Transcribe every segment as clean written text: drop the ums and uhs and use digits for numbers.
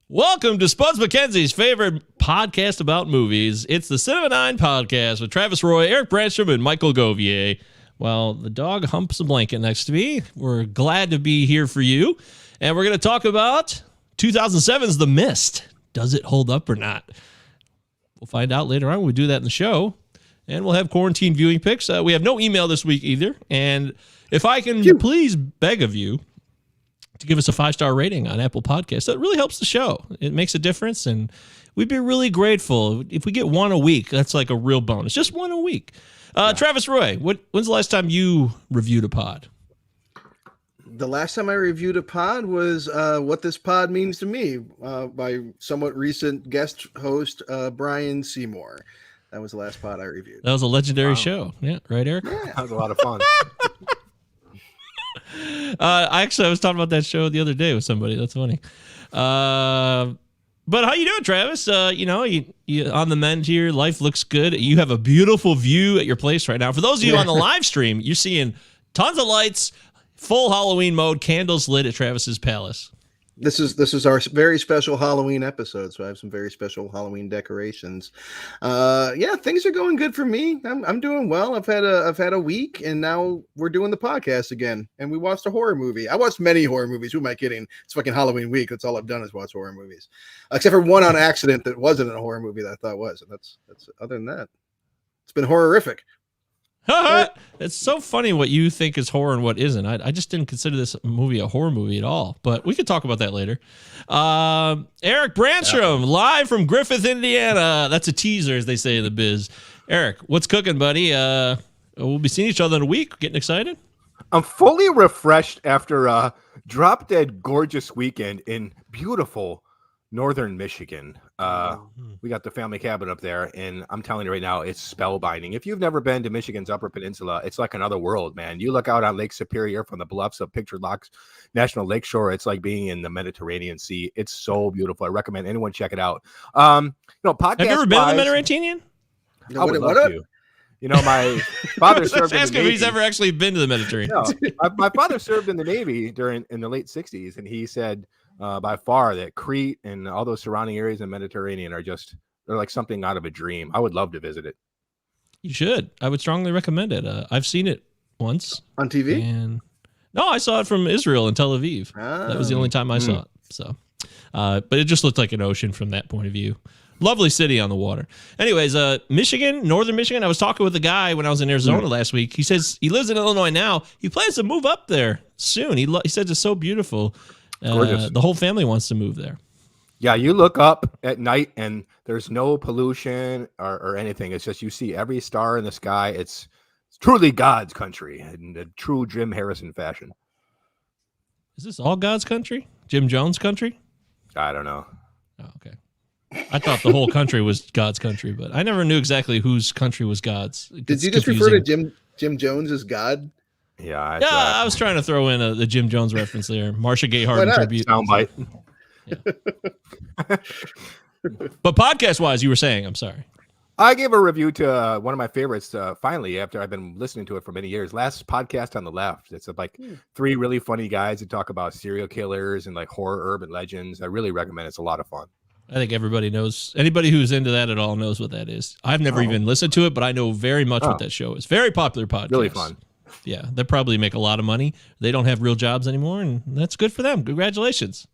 Welcome to Spuds McKenzie's favorite podcast about movies. It's the Cinema 9 podcast with Travis Roy, Eric Branstrom, and Michael Govier. Well, the dog humps a blanket next to me. We're glad to be here for you. And we're going to talk about 2007's The Mist. Does it hold up or not? We'll find out later on when we do that in the show. And we'll have quarantine viewing picks. We have no email this week either. And if I can please beg of you to give us a 5-star rating on Apple Podcasts, that really helps the show. It makes a difference, and we'd be really grateful. If we get one a week, that's like a real bonus. Just one a week. Travis Roy, when's the last time you reviewed a pod? The last time I reviewed a pod was What This Pod Means to Me by somewhat recent guest host Brian Seymour. That was the last pod I reviewed. That was a legendary show. Yeah, right, Eric? Yeah. That was a lot of fun. I was talking about that show the other day with somebody. That's funny. But how you doing, Travis? You on the mend here. Life looks good. You have a beautiful view at your place right now. For those of you on the live stream, you're seeing tons of lights, full Halloween mode, candles lit at Travis's palace. This is our very special Halloween episode, so I have some very special Halloween decorations. Things are going good for me. I'm doing well. I've had a week, and now we're doing the podcast again. And we watched a horror movie. I watched many horror movies. Who am I kidding? It's fucking Halloween week. That's all I've done is watch horror movies, except for one on accident that wasn't a horror movie that I thought was. And that's other than that, it's been horrific. It's so funny what you think is horror and what isn't. I just didn't consider this movie a horror movie at all, but we could talk about that later. Eric Branstrom, live from Griffith, Indiana. That's a teaser, as they say in the biz. Eric, what's cooking, buddy? We'll be seeing each other in a week. Getting excited? I'm fully refreshed after a drop-dead gorgeous weekend in beautiful northern Michigan. We got the family cabin up there, and I'm telling you right now, it's spellbinding. If you've never been to Michigan's Upper Peninsula, it's like another world, man. You look out on Lake Superior from the bluffs of Pictured Locks National Lakeshore. It's like being in the Mediterranean Sea. It's so beautiful. I recommend anyone check it out. Podcast. Have you ever been to the Mediterranean? I would love to. You know, my father served in the Navy. If he's ever actually been to the Mediterranean. No, my father served in the Navy in the late 60s, and he said by far that Crete and all those surrounding areas in the Mediterranean they're like something out of a dream. I would love to visit it. You should. I would strongly recommend it. I've seen it once on TV. And no, I saw it from Israel and Tel Aviv. That was the only time I saw it. So, but it just looked like an ocean from that point of view. Lovely city on the water. Anyways, Michigan, northern Michigan. I was talking with a guy when I was in Arizona last week. He says he lives in Illinois now. He plans to move up there soon. He says it's so beautiful. The whole family wants to move there. Yeah, you look up at night and there's no pollution or anything. It's just you see every star in the sky. It's truly God's country in a true Jim Harrison fashion. Is this all God's country? Jim Jones' country? I don't know. Oh, okay. I thought the whole country was God's country, but I never knew exactly whose country was God's. Did you just refer to Jim Jones as God? Yeah, I was trying to throw in the Jim Jones reference there. Marcia Gay Harden tribute. Soundbite. Yeah. But podcast-wise, you were saying, I'm sorry. I gave a review to one of my favorites finally after I've been listening to it for many years. Last Podcast on the Left. It's like three really funny guys that talk about serial killers and like horror urban legends. I really recommend it. It's a lot of fun. I think everybody knows. Anybody who's into that at all knows what that is. I've never even listened to it, but I know very much what that show is. Very popular podcast. Really fun. Yeah, they probably make a lot of money. They don't have real jobs anymore, and that's good for them. Congratulations.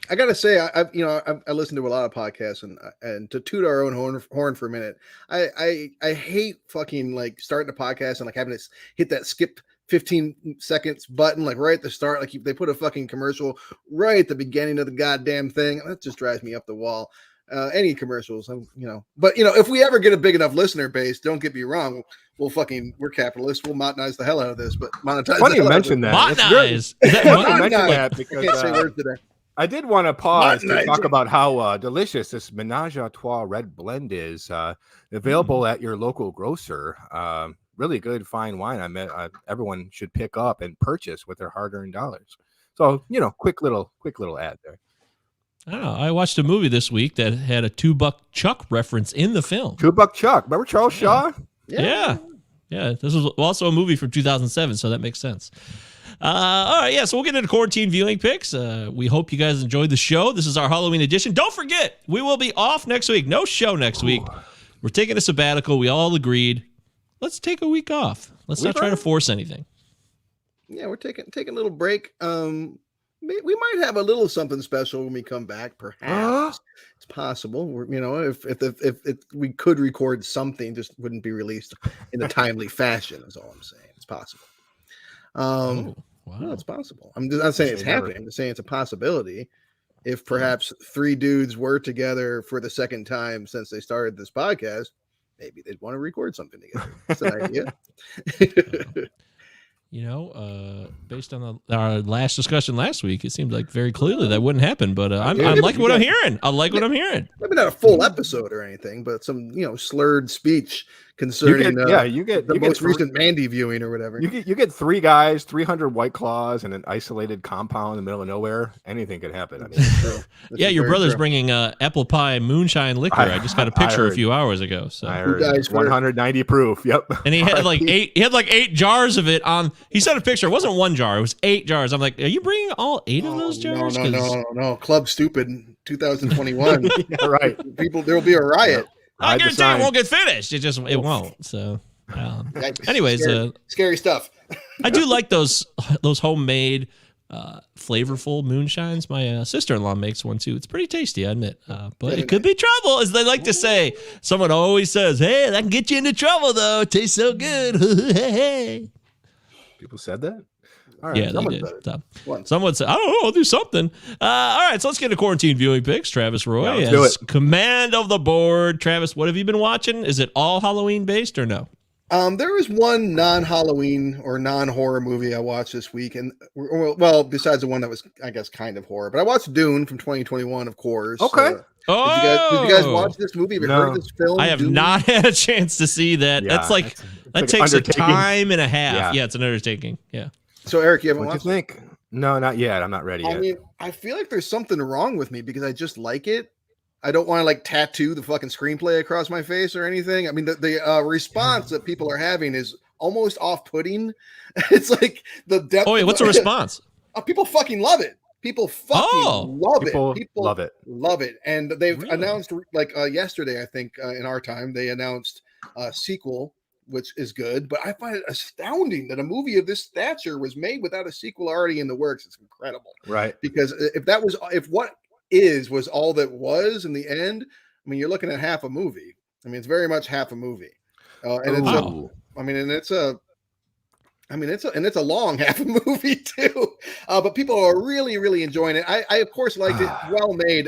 I gotta say, I listen to a lot of podcasts, and to toot our own horn for a minute, I hate fucking like starting a podcast and like having to hit that skip 15 seconds button like right at the start. Like they put a fucking commercial right at the beginning of the goddamn thing. That just drives me up the wall. Any commercials, but if we ever get a big enough listener base, don't get me wrong, we're capitalists. We'll monetize the hell out of this, but monetize. Funny you mentioned that. Monetize. I did want to pause to talk about how delicious this Menage a Trois red blend is. Available at your local grocer. Really good fine wine. Everyone should pick up and purchase with their hard-earned dollars. So quick little ad there. Oh, I watched a movie this week that had a $2 Chuck reference in the film. $2 Chuck. Remember Charles Shaw? Yeah. This was also a movie from 2007, so that makes sense. All right, yeah, so we'll get into quarantine viewing picks. We hope you guys enjoyed the show. This is our Halloween edition. Don't forget, we will be off next week. No show next week. We're taking a sabbatical. We all agreed. Let's take a week off. Let's not try to force anything. Yeah, we're taking a little break. We might have a little something special when we come back. Perhaps it's possible. If we could record something, just wouldn't be released in a timely fashion. Is all I'm saying. It's possible. Wow. No, it's possible. I'm not saying it's happening. I'm just saying it's a possibility. If perhaps three dudes were together for the second time since they started this podcast, maybe they'd want to record something together. That's an idea. Based on our last discussion last week, it seemed like very clearly that wouldn't happen. But I'm liking what I'm hearing. I like what I'm hearing. Maybe not a full episode or anything, but some slurred speech concerning you get the most recent Mandy viewing or whatever. You get three guys, 300 White Claws, and an isolated compound in the middle of nowhere. Anything could happen. I mean, yeah, your brother's bringing apple pie moonshine liquor. I just got a picture a few hours ago. So I heard 190 proof. Yep. And he had like eight. He had like 8 jars of it on. He sent a picture. It wasn't 1 jar. It was 8 jars. I'm like, are you bringing all 8 of those jars? No. Club Stupid 2021. Yeah, right. There will be a riot. I guarantee it won't get finished. It won't. So, anyways, scary stuff. I do like those homemade, flavorful moonshines. My sister-in-law makes one too. It's pretty tasty, I admit. But it could be trouble, as they like to say. Someone always says, "Hey, that can get you into trouble, though. It tastes so good." People said that. All right, yeah, they did. Someone said, I don't know, I'll do something. All right, so let's get to quarantine viewing picks. Travis Roy has command of the board. Travis, what have you been watching? Is it all Halloween based or no? There was one non-Halloween or non-horror movie I watched this week, and besides the one that was, I guess, kind of horror. But I watched Dune from 2021, of course. Okay. Did you guys watch this movie? Have you heard of this film? I have Dune? not had a chance to see that. Yeah, that takes a time and a half. Yeah, it's an undertaking. Yeah. So, Eric, you haven't watched it? What do you think? No, not yet. I'm not ready yet. I mean, I feel like there's something wrong with me because I just like it. I don't want to tattoo the fucking screenplay across my face or anything. I mean, the response that people are having is almost off-putting. It's like the depth. Oh, wait, what's the response? People fucking love it. People fucking love it. People love it. And they've announced yesterday, I think, in our time, they announced a sequel, which is good, but I find it astounding that a movie of this stature was made without a sequel already in the works. It's incredible, right? Because if what was all that was in the end, I mean, you're looking at half a movie. I mean, it's very much half a movie, it's a long half a movie too. But people are really, really enjoying it. I of course liked it, well made.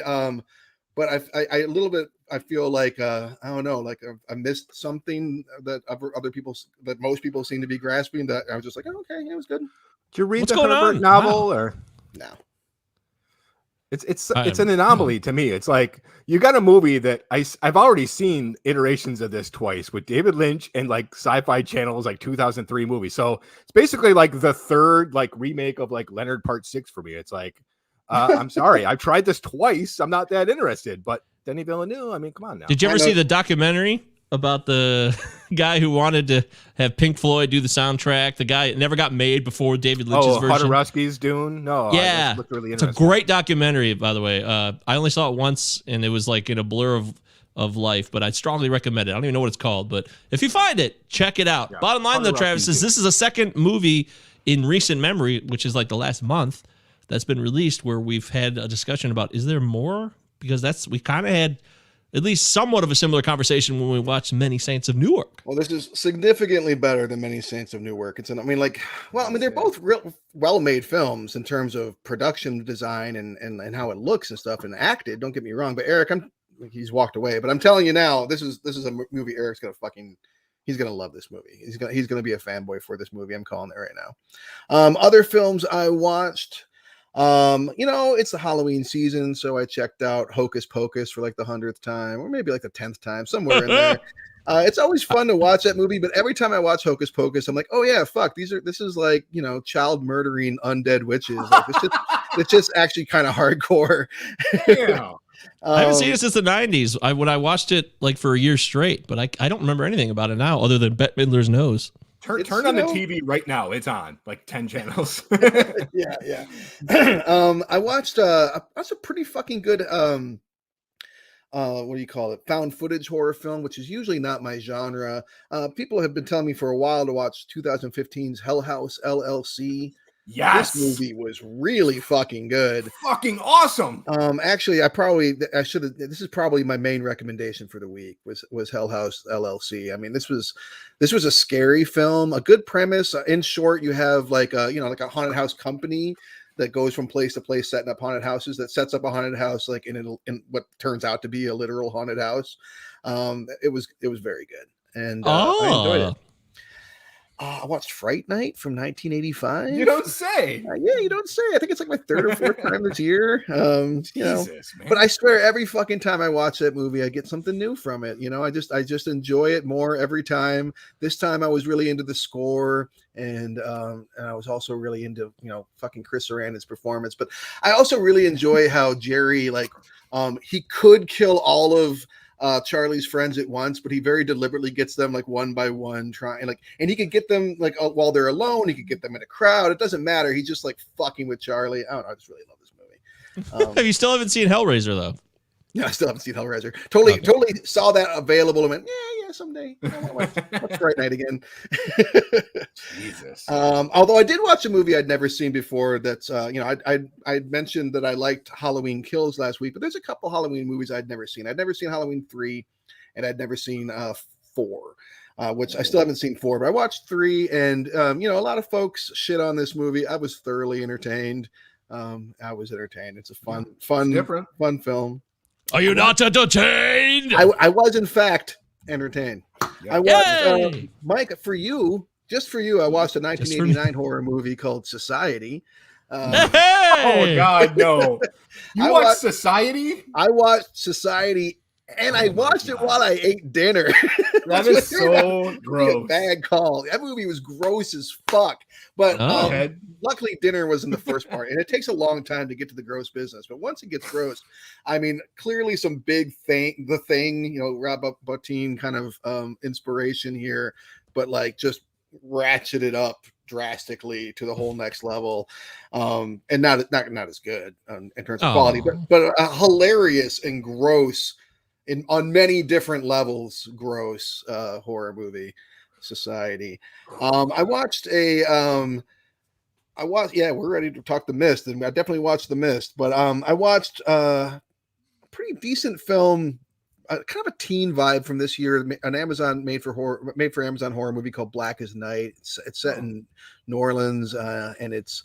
But I a little bit. I feel like I don't know, like I missed something that that most people seem to be grasping. That I was just like, oh, okay, it was good. Did you read the Herbert novel or no? It's an anomaly to me. It's like you got a movie that I've already seen iterations of this twice with David Lynch and Sci-Fi Channel's 2003 movie. So it's basically the third remake of Leonard Part 6 for me. It's like I'm sorry, I've tried this twice. I'm not that interested, but Denis Villeneuve, I mean, come on now. Did you ever see the documentary about the guy who wanted to have Pink Floyd do the soundtrack? The guy, it never got made before David Lynch's version. Jodorowsky's Dune? No. Yeah. Really it's a great documentary, by the way. I only saw it once, and it was in a blur of life, but I'd strongly recommend it. I don't even know what it's called, but if you find it, check it out. Yeah. Bottom line, though, Travis, is this is a second movie in recent memory, which is the last month, that's been released where we've had a discussion about, is there more? Because we kind of had at least somewhat of a similar conversation when we watched Many Saints of Newark. Well, this is significantly better than Many Saints of Newark. They're both real well-made films in terms of production design and how it looks and stuff and acted. Don't get me wrong, but Eric, he's walked away. But I'm telling you now, this is a movie Eric's he's gonna love this movie. He's gonna be a fanboy for this movie. I'm calling it right now. Other films I watched. It's the Halloween season, so I checked out Hocus Pocus for the 100th time, or maybe the 10th time, somewhere in there. It's always fun to watch that movie, but every time I watch Hocus Pocus, I'm like, oh yeah, fuck, this is child murdering undead witches. It's just actually kind of hardcore. Yeah. I haven't seen it since the 90s. When I watched it for a year straight, but I don't remember anything about it now other than Bette Midler's nose. Turn on the TV right now. It's on like 10 channels. Yeah. I watched that's a pretty fucking good what do you call it? Found footage horror film, which is usually not my genre. People have been telling me for a while to watch 2015's Hell House LLC. Yes, this movie was really fucking good. Fucking awesome. Actually, I should have. This is probably my main recommendation for the week. Was Hell House LLC. I mean, this was a scary film, a good premise. In short, you have like a haunted house company that goes from place to place setting up haunted houses, that sets up a haunted house like in what turns out to be a literal haunted house. It was very good, and I enjoyed it. I watched Fright Night from 1985. You don't say. Yeah, you don't say. I think it's like my third or fourth time this year. Jesus, man. But I swear, every fucking time I watch that movie, I get something new from it. I just enjoy it more every time. This time, I was really into the score, and I was also really into fucking Chris Sarandon's performance. But I also really enjoy how Jerry he could kill all of Charlie's friends at once, but he very deliberately gets them like one by one, and he could get them like while they're alone. He could get them in a crowd. It doesn't matter. He's just like fucking with Charlie. I don't know. I just really love this movie. You still haven't seen Hellraiser though? Yeah, I still haven't seen Hellraiser. Totally saw that available and went, yeah, someday. Watch Fright Night again. Jesus. Although I did watch a movie I'd never seen before. That's I mentioned that I liked Halloween Kills last week, but there's a couple Halloween movies I'd never seen. I'd never seen Halloween 3, and I'd never seen 4. Which I still haven't seen 4, but I watched 3, and a lot of folks shit on this movie. I was thoroughly entertained. It's a fun film. Are you not entertained? I was, in fact, entertained. Yeah. I watched, Mike, for you, I watched a 1989 horror movie called Society. Oh, God, no. You watched Society? I watched Society, and I watched it while I ate dinner. That is so gross. A bad call. That movie was gross as fuck. But luckily, dinner was in the first part, and it takes a long time to get to the gross business. But once it gets gross, I mean, clearly some big thing. The Thing, Rob Bottin kind of inspiration here, but like just ratcheted up drastically to the whole next level, and not as good in terms of quality, but hilarious and gross. On many different levels, gross horror movie, Society. I watched we're ready to talk The Mist, and I definitely watched The Mist, but I watched a pretty decent film, kind of a teen vibe from this year, an Amazon made for Amazon horror movie called Black as Night. It's set in New Orleans, and it's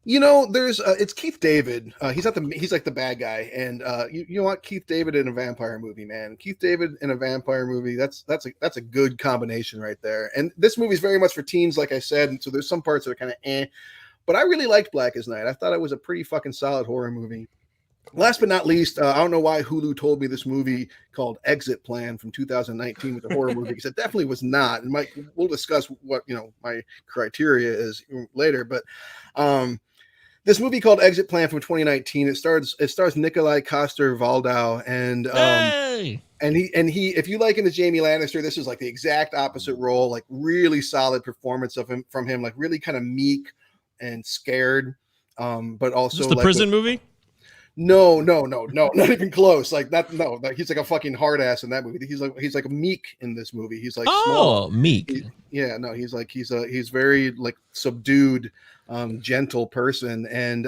there's it's Keith David. He's like the bad guy, and you want Keith David in a vampire movie, man. Keith David in a vampire movie. That's a good combination right there. And this movie is very much for teens, like I said. And so there's some parts that are kind of but I really liked Black as Night. I thought it was a pretty fucking solid horror movie. Last but not least, I don't know why Hulu told me this movie called Exit Plan from 2019 was a horror movie, because it definitely was not. And we'll discuss what my criteria is later, but this movie called Exit Plan from 2019. It stars Nikolai Coster-Waldau, and he if you like him as Jamie Lannister, this is like the exact opposite role. Like really solid performance from him, like really kind of meek and scared, but also the prison movie. No, not even close. Like that. No, he's like a fucking hard ass in that movie. He's like a meek in this movie. He's like small. Meek. He's very like subdued, gentle person. And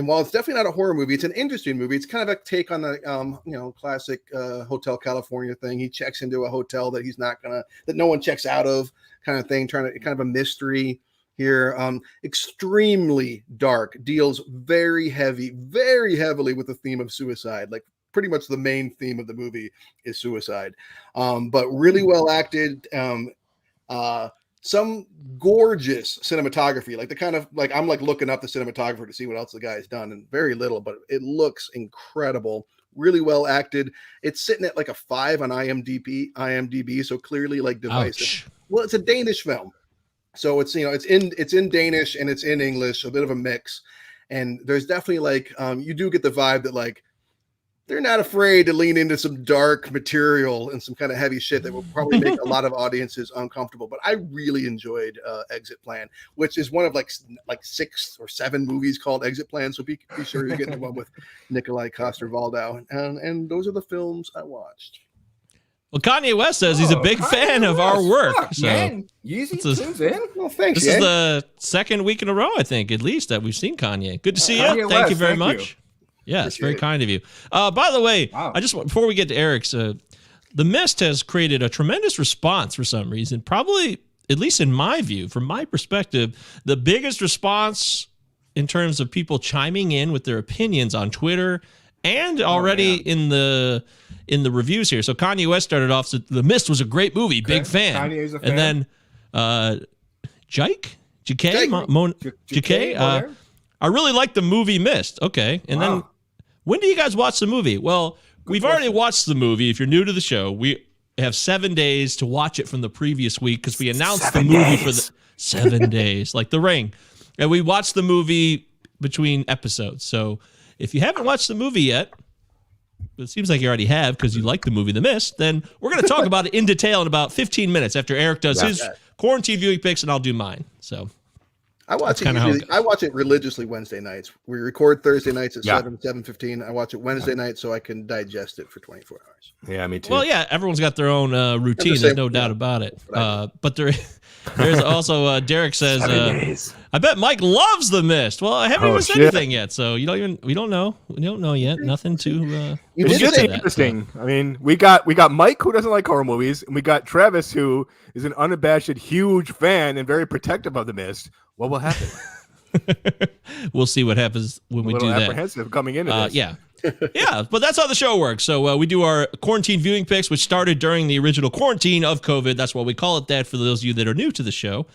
while it's definitely not a horror movie, it's an interesting movie. It's kind of a take on the classic Hotel California thing. He checks into a hotel that that no one checks out of, kind of thing. Kind of a mystery here. Extremely dark, deals very heavily with the theme of suicide. Like pretty much the main theme of the movie is suicide, but really well acted. Some gorgeous cinematography, like the kind of like I'm like looking up the cinematographer to see what else the guy's done, and very little, but it looks incredible. Really well acted. It's sitting at like a 5 on IMDb, so clearly like divisive. Ouch. Well, it's a Danish film, so it's it's in Danish and it's in English, a bit of a mix. And there's definitely like you do get the vibe that like they're not afraid to lean into some dark material and some kind of heavy shit that will probably make a lot of audiences uncomfortable. But I really enjoyed Exit Plan, which is one of like 6 or 7 movies called Exit Plan. So be sure you're getting the one with Nikolai Coster-Waldau. And those are the films I watched. Well, Kanye West says he's a big fan of our work. Fuck, so man. Yeezy tunes in. Well, thanks. This is the second week in a row, I think, at least, that we've seen Kanye. Good to see you. Kanye Thank you West, very thank much. you. Yeah, it's very kind of you. By the way, Wow. I just before we get to Eric's, The Mist has created a tremendous response for some reason. Probably, at least in my view, from my perspective, the biggest response in terms of people chiming in with their opinions on Twitter and already in the reviews here. So Kanye West started off, said, The Mist was a great movie, big fan. Kanye's a fan. And then Jake, I really like the movie Mist. Okay. And then when do you guys watch the movie? Well, we've already watched the movie. If you're new to the show, we have 7 days to watch it from the previous week because we announced the movie for the 7 days, like The Ring. And we watched the movie between episodes. So if you haven't watched the movie yet, it seems like you already have because you like the movie The Mist, then we're going to talk about it in detail in about 15 minutes after Eric does his quarantine viewing picks and I'll do mine. So I watch it religiously Wednesday nights. We record Thursday nights at 7:15. I watch it Wednesday night so I can digest it for 24 hours. Yeah, me too. Well, yeah, everyone's got their own routine. There's no doubt about it. But there's also Derek says, I bet Mike loves The Mist. Well, I haven't even said anything yet, so we don't know. We don't know yet. Nothing to. It's just interesting. I mean, we got Mike who doesn't like horror movies, and we got Travis who is an unabashed huge fan and very protective of The Mist. What will happen? We'll see what happens when we do that. Apprehensive coming into this. Yeah. Yeah, but that's how the show works. So we do our quarantine viewing picks, which started during the original quarantine of COVID. That's why we call it that for those of you that are new to the show.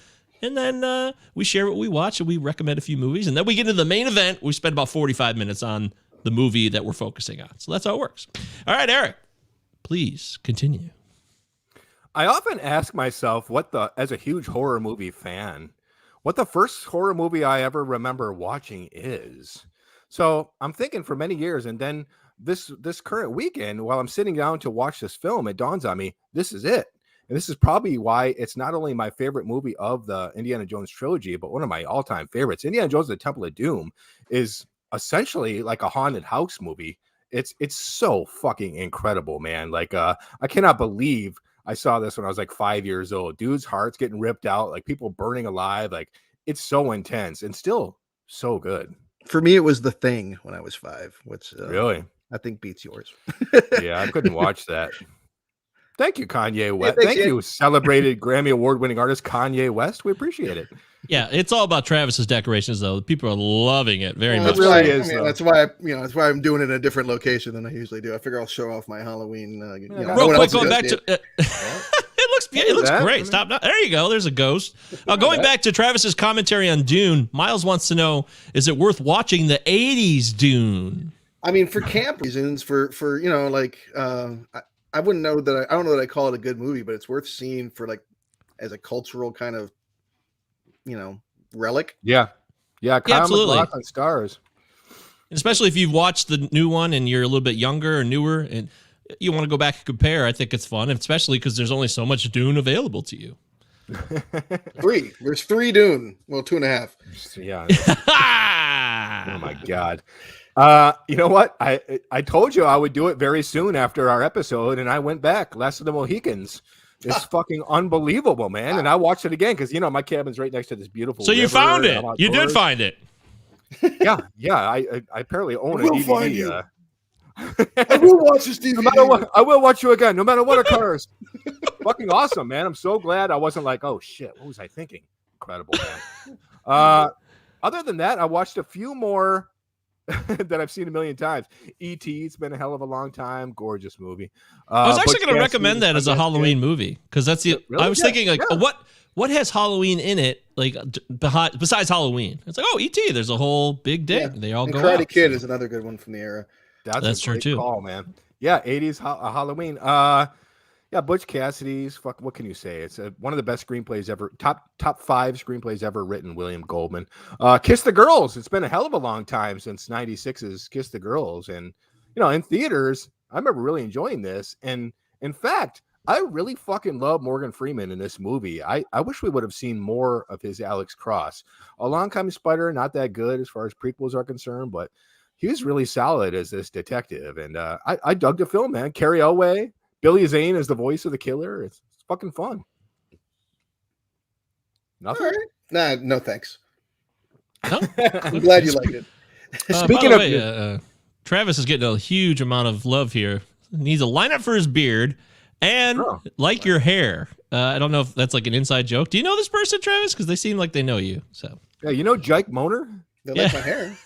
And then we share what we watch and we recommend a few movies. And then we get into the main event. We spend about 45 minutes on the movie that we're focusing on. So that's how it works. All right, Eric, please continue. I often ask myself as a huge horror movie fan, what the first horror movie I ever remember watching is. So I'm thinking for many years, and then this current weekend, while I'm sitting down to watch this film, it dawns on me, this is it. And this is probably why it's not only my favorite movie of the Indiana Jones trilogy, but one of my all-time favorites. Indiana Jones and the Temple of Doom is essentially like a haunted house movie. It's so fucking incredible, man. Like I cannot believe I saw this when I was like 5 years old. Dude's heart's getting ripped out, like people burning alive. Like it's so intense and still so good. For me, it was The Thing when I was 5, which really I think beats yours. Yeah, I couldn't watch that. Thank you, Kanye West. Yeah, Thank you, celebrated Grammy Award-winning artist Kanye West. We appreciate it. Yeah, it's all about Travis's decorations, though. People are loving it very much. It really is. That's why I'm doing it in a different location than I usually do. I figure I'll show off my Halloween. Real quick, going back to it looks great. Stop. There you go. There's a ghost. Going back to Travis's commentary on Dune, Miles wants to know: is it worth watching the '80s Dune? I mean, for camp reasons, I wouldn't know that. I don't know that I call it a good movie, but it's worth seeing for as a cultural kind of, relic. Yeah, absolutely. On stars. Especially if you've watched the new one and you're a little bit younger or newer, and you want to go back and compare. I think it's fun, especially because there's only so much Dune available to you. 3. There's 3 Dune. Well, 2.5. Yeah. Oh my God. You know what? I told you I would do it very soon after our episode, and I went back. Last of the Mohicans. It's fucking unbelievable, man. And I watched it again because my cabin's right next to this beautiful. So you found it. You did find it. Yeah. I apparently own a DVD. I will watch this DVD. No matter what, I will watch you again. No matter what occurs. Fucking awesome, man. I'm so glad I wasn't like, oh shit, what was I thinking? Incredible, man. Other than that, I watched a few more that I've seen a million times. E.T. It's been a hell of a long time. Gorgeous movie. I was actually going to recommend that as a Halloween movie because that's the. Really? I was thinking what has Halloween in it besides Halloween? It's like E.T. There's a whole big day. Yeah. They all go. Karate Kid is another good one from the era. That's true too. Call, man. Yeah, 80s Halloween. Yeah, Butch Cassidy's. Fuck, what can you say? It's one of the best screenplays ever. Top 5 screenplays ever written. William Goldman. Kiss the Girls. It's been a hell of a long time since '96's Kiss the Girls, and in theaters, I remember really enjoying this. And in fact, I really fucking love Morgan Freeman in this movie. I wish we would have seen more of his Alex Cross. A Long-Time Spider, not that good as far as prequels are concerned, but he was really solid as this detective. And I dug the film, man. Carrie Elway, Billy Zane as the voice of the killer. It's fucking fun. Nothing? All right. Nah, no thanks. No? I'm glad you liked it. Speaking by of the way, Travis is getting a huge amount of love here. He needs a lineup for his beard and like your hair. I don't know if that's like an inside joke. Do you know this person, Travis? Because they seem like they know you. So yeah, you know Jake Moner? They like my hair.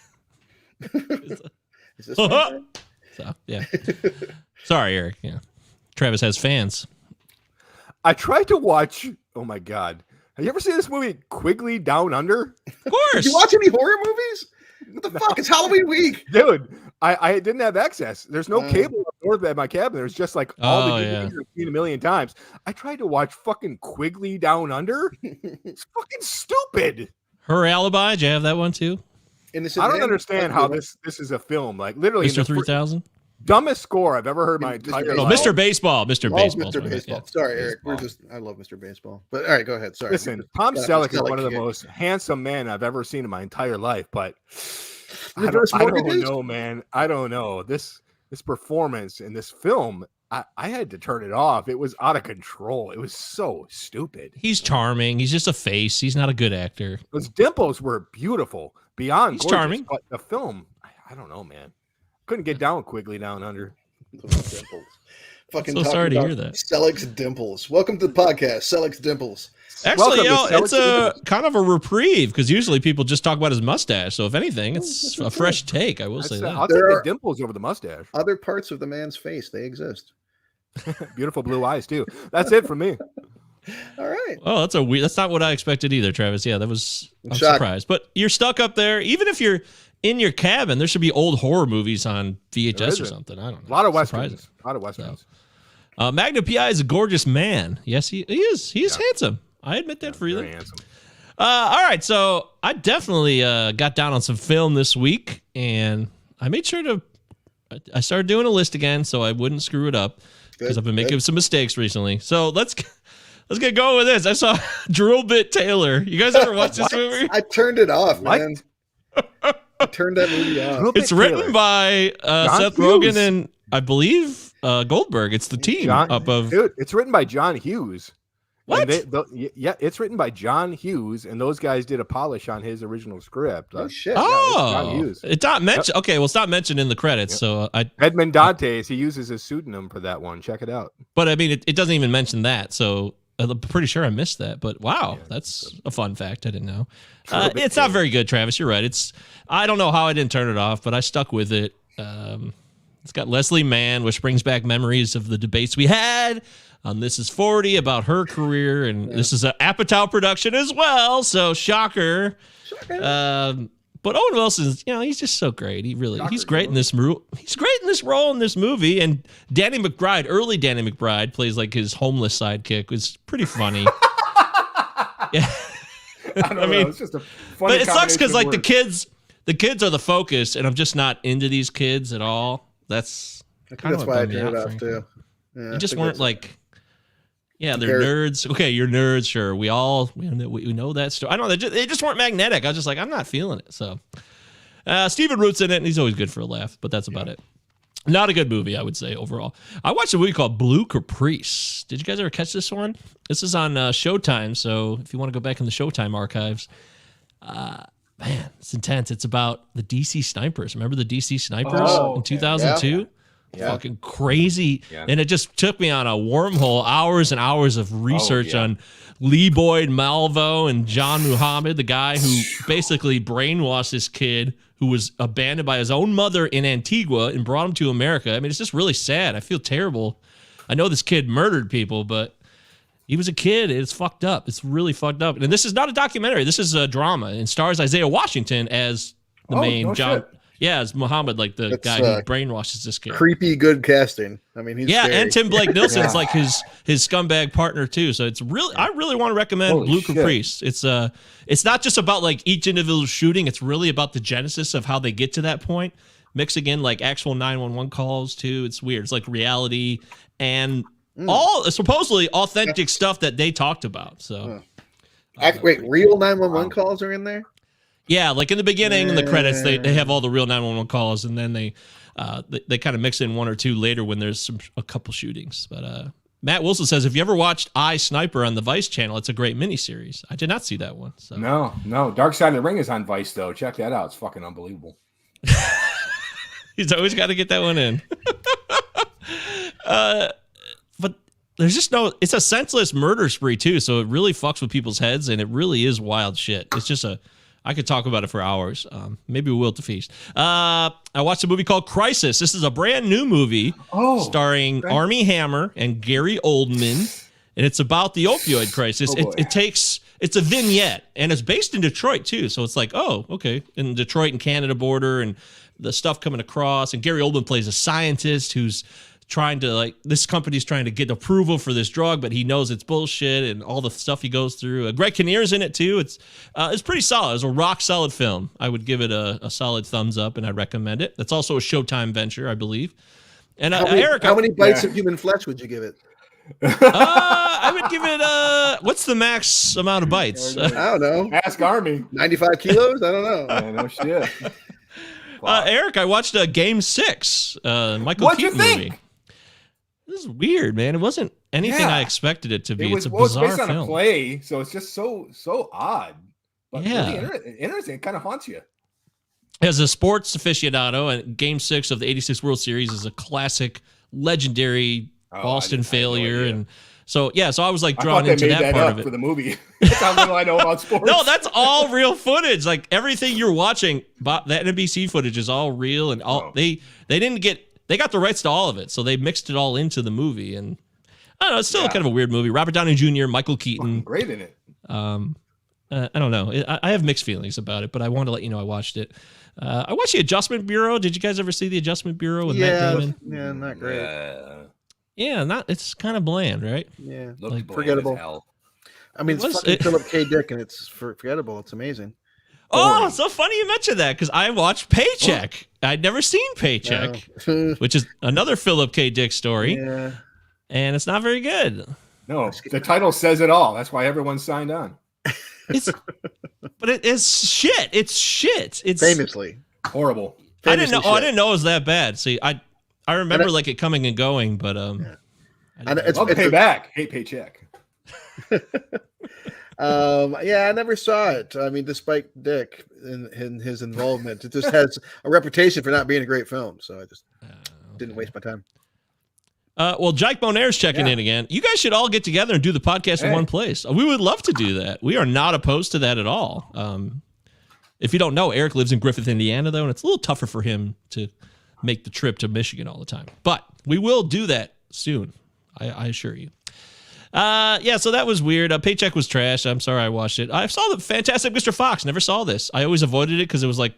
Is this my hair? So yeah. Sorry, Eric. Yeah. Travis has fans. I tried to watch. Oh my god. Have you ever seen this movie, Quigley Down Under? Of course. Did you watch any horror movies? What the fuck? It's Halloween week. Dude, I didn't have access. There's no cable at my cabin. There's just like all the movies I've seen a million times. I tried to watch fucking Quigley Down Under. It's fucking stupid. Her Alibi. Did you have that one too? I don't understand how this is a film. Like literally Mr. 3000? Dumbest score I've ever heard in my entire life. Mr. Baseball. Mr. Baseball. Mr. Baseball. Yeah. Sorry, Eric. I love Mr. Baseball. But all right, go ahead. Sorry. Listen, Tom Selleck is one of the most handsome men I've ever seen in my entire life. But I don't know, man. I don't know. This performance in this film, I had to turn it off. It was out of control. It was so stupid. He's charming. He's just a face. He's not a good actor. Those dimples were beautiful. Beyond gorgeous, charming. But the film, I don't know, man. Couldn't get down Quigley Down Under. Dimples. Fucking so sorry to hear that. Selleck's Dimples. Welcome to the podcast, Selleck's Dimples. Actually, it's a kind of a reprieve because usually people just talk about his mustache. So if anything, it's a fresh take. I will say that. I'll take the dimples over the mustache. Other parts of the man's face, they exist. Beautiful blue eyes too. That's it for me. All right. Oh, that's not what I expected either, Travis. Yeah, I'm surprised. But you're stuck up there. Even if you're in your cabin, there should be old horror movies on VHS or something. I don't know. A lot of westerns. Magnum P.I. is a gorgeous man. Yes, he is. He's handsome. I admit that freely. Very handsome. All right, so I definitely got down on some film this week, and I made sure I started doing a list again so I wouldn't screw it up because I've been making some mistakes recently. So let's get going with this. I saw Drill Bit Taylor. You guys ever watch this movie? I turned it off, man. I turned that movie off. It's written by Seth Rogen and I believe Goldberg. It's the team Dude, it's written by John Hughes. What? Yeah, it's written by John Hughes, and those guys did a polish on his original script. Oh shit! John Hughes. It's not mentioned. Okay, well, it's not mentioned in the credits. So Edmond Dantes. He uses his pseudonym for that one. Check it out. But I mean, it doesn't even mention that. So I'm pretty sure I missed that. But wow, that's a fun fact I didn't know. It's not very good, Travis. You're right. I don't know how I didn't turn it off, but I stuck with it. It's got Leslie Mann, which brings back memories of the debates we had on This Is 40 about her career, and this is an Apatow production as well, so shocker. But Owen Wilson's, he's just so great. He's great in this He's great in this role in this movie, and Danny McBride, early Danny McBride, plays like his homeless sidekick. It's pretty funny. Yeah. I mean, it's just a funny. But it sucks because like the kids are the focus, and I'm just not into these kids at all. That's why I turned it off too. Yeah, you just weren't like. Yeah, they're nerds. Okay, you're nerds. Sure, we know that story. I know they just weren't magnetic. I was just like, I'm not feeling it. So, Stephen Root's in it, and he's always good for a laugh. But that's about it. Not a good movie, I would say overall. I watched a movie called Blue Caprice. Did you guys ever catch this one? This is on Showtime. So if you want to go back in the Showtime archives, man, it's intense. It's about the DC snipers. Remember the DC snipers in 2002? Yeah. Yeah. Fucking crazy. Yeah. And it just took me on a wormhole, hours and hours of research on Lee Boyd Malvo and John Muhammad, the guy who basically brainwashed this kid who was abandoned by his own mother in Antigua and brought him to America. I mean, it's just really sad. I feel terrible. I know this kid murdered people, but he was a kid. It's fucked up. It's really fucked up. And this is not a documentary. This is a drama. And stars Isaiah Washington as the main John. Shit. Yeah, it's Muhammad, like the guy who brainwashes this kid. Creepy good casting. I mean, he's scary. And Tim Blake Nelson's like his scumbag partner too. So it's really, I really want to recommend Blue Caprice. It's not just about like each individual shooting. It's really about the genesis of how they get to that point. mixing in like actual 911 calls too. It's weird. It's like reality and all supposedly authentic stuff that they talked about. So, wait, real 911 calls are in there? Yeah, like in the beginning, in the credits, they have all the real 911 calls, and then they kind of mix in one or two later when there's a couple shootings. But Matt Wilson says, if you ever watched I, Sniper on the Vice channel, it's a great miniseries. I did not see that one. So. No. Dark Side of the Ring is on Vice, though. Check that out. It's fucking unbelievable. He's always got to get that one in. But there's just it's a senseless murder spree too. So it really fucks with people's heads, and it really is wild shit. It's just I could talk about it for hours. Maybe we will at the feast. I watched a movie called Crisis. This is a brand new movie starring Armie Hammer and Gary Oldman, and it's about the opioid crisis. It's a vignette, and it's based in Detroit too. So it's like, oh, okay, in Detroit and Canada border, and the stuff coming across. And Gary Oldman plays a scientist who's trying to this company's trying to get approval for this drug, but he knows it's bullshit and all the stuff he goes through. Greg Kinnear's in it too. It's pretty solid. It's a rock solid film. I would give it a solid thumbs up, and I recommend it. That's also a Showtime venture, I believe. And Eric, how many bites of human flesh would you give it? I would give it what's the max amount of bites? I don't know. Ask Army. 95 kilos? I don't know. No shit. Eric, I watched Game 6, Michael What'd Keaton you think? movie. This is weird, man. It wasn't anything I expected it to be. It's a it's bizarre based on film. a play, so it's just so odd. But Yeah. really interesting. It kind of haunts you. As a sports aficionado, and Game 6 of the 86 World Series is a classic, legendary Boston failure. And so I was drawn into that part of it. For the movie. That's how little I know about sports. No, that's all real footage. Like everything you're watching, that NBC footage is all real, and all they got the rights to all of it, so they mixed it all into the movie. And I don't know, it's still kind of a weird movie. Robert Downey Jr., Michael Keaton, great in it. I don't know. I have mixed feelings about it, but I wanted to let you know I watched it. I watched The Adjustment Bureau. Did you guys ever see The Adjustment Bureau with Matt Damon? Yeah, not great. Yeah, it's kind of bland, right? Yeah, Forgettable. I mean, it's fucking Philip K. Dick, and it's forgettable. It's amazing. Oh, so funny you mentioned that, because I watched Paycheck. I'd never seen Paycheck, which is another Philip K. Dick story. Yeah. And it's not very good. No, the title says it all. That's why everyone signed on. But it is shit. It's shit. It's famously horrible. I didn't know it was that bad. See, I remember it coming and going, but it's Payback. Hate Paycheck. I never saw it. I mean, despite Dick in his involvement, it just has a reputation for not being a great film. So I just didn't waste my time. Well, Jake Bonaire's checking in again. You guys should all get together and do the podcast in one place. We would love to do that. We are not opposed to that at all. If you don't know, Eric lives in Griffith, Indiana, though, and it's a little tougher for him to make the trip to Michigan all the time. But we will do that soon. I assure you. So that was weird. Paycheck was trash. I'm sorry I watched it. I saw the Fantastic Mr. Fox. Never saw this. I always avoided it because it was like,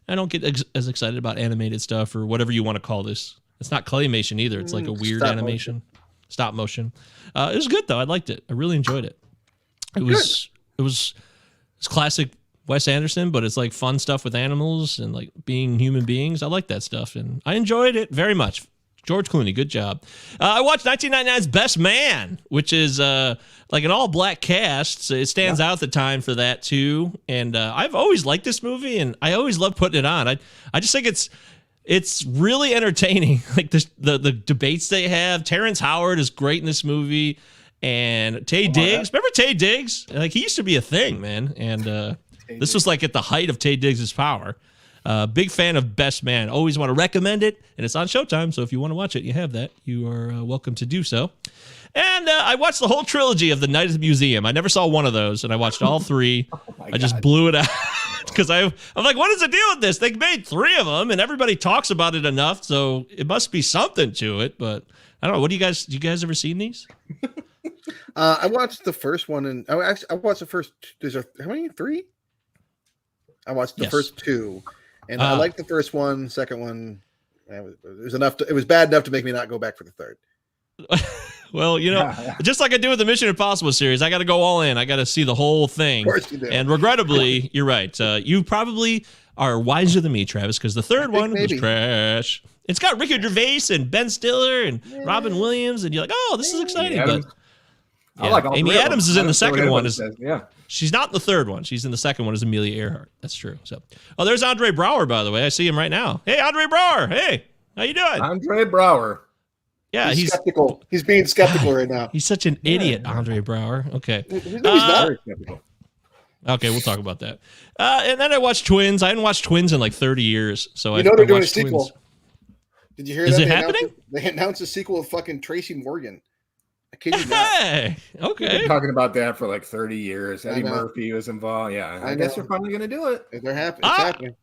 I don't get as excited about animated stuff or whatever you want to call this. It's not claymation either. It's like a weird animation. Stop motion. It was good though. I liked it. I really enjoyed it. It was classic Wes Anderson, but it's like fun stuff with animals and like being human beings. I like that stuff, and I enjoyed it very much. George Clooney, good job. I watched 1999's Best Man, which is like an all-black cast. So it stands out at the time for that too. And I've always liked this movie, and I always love putting it on. I just think it's really entertaining. Like the debates they have. Terrence Howard is great in this movie, and Taye Diggs. Remember Taye Diggs? Like he used to be a thing, man. And this was like at the height of Taye Diggs' power. Big fan of Best Man. Always want to recommend it, and it's on Showtime. So if you want to watch it, you have that. You are welcome to do so. And I watched the whole trilogy of The Night at the Museum. I never saw one of those, and I watched all three. I just blew it out because I'm like, what is the deal with this? They made three of them, and everybody talks about it enough, so it must be something to it. But I don't know. What do you guys ever seen these? I watched the first one, and I watched the first. There's how many? 3? I watched the first 2. And I liked the first one. Second one, it was enough. It was bad enough to make me not go back for the third. Well, just like I do with the Mission Impossible series, I got to go all in. I got to see the whole thing. Of course you do. And regrettably, you're right. You probably are wiser than me, Travis, because the third one was trash. It's got Ricky Gervais and Ben Stiller and Robin Williams, and you're like, oh, this is exciting. But I like all Amy Adams is in the second one. Yeah. She's not in the third one. She's in the second one as Amelia Earhart. That's true. So, there's Andre Braugher, by the way. I see him right now. Hey, Andre Braugher. Hey, how you doing? Andre Braugher. Yeah, he's skeptical. He's being skeptical right now. He's such an idiot, Andre Braugher. Okay. He's not very skeptical. Okay, we'll talk about that. And then I watched Twins. I hadn't watched Twins in like 30 years. So they're doing a sequel. Twins. Did you hear that? Is it happening? They announced a sequel of fucking Tracy Morgan. I kid you not. Hey, okay. We've been talking about that for like 30 years. Eddie Murphy was involved. Yeah, I guess they're finally going to do it. They're happy. It's happening.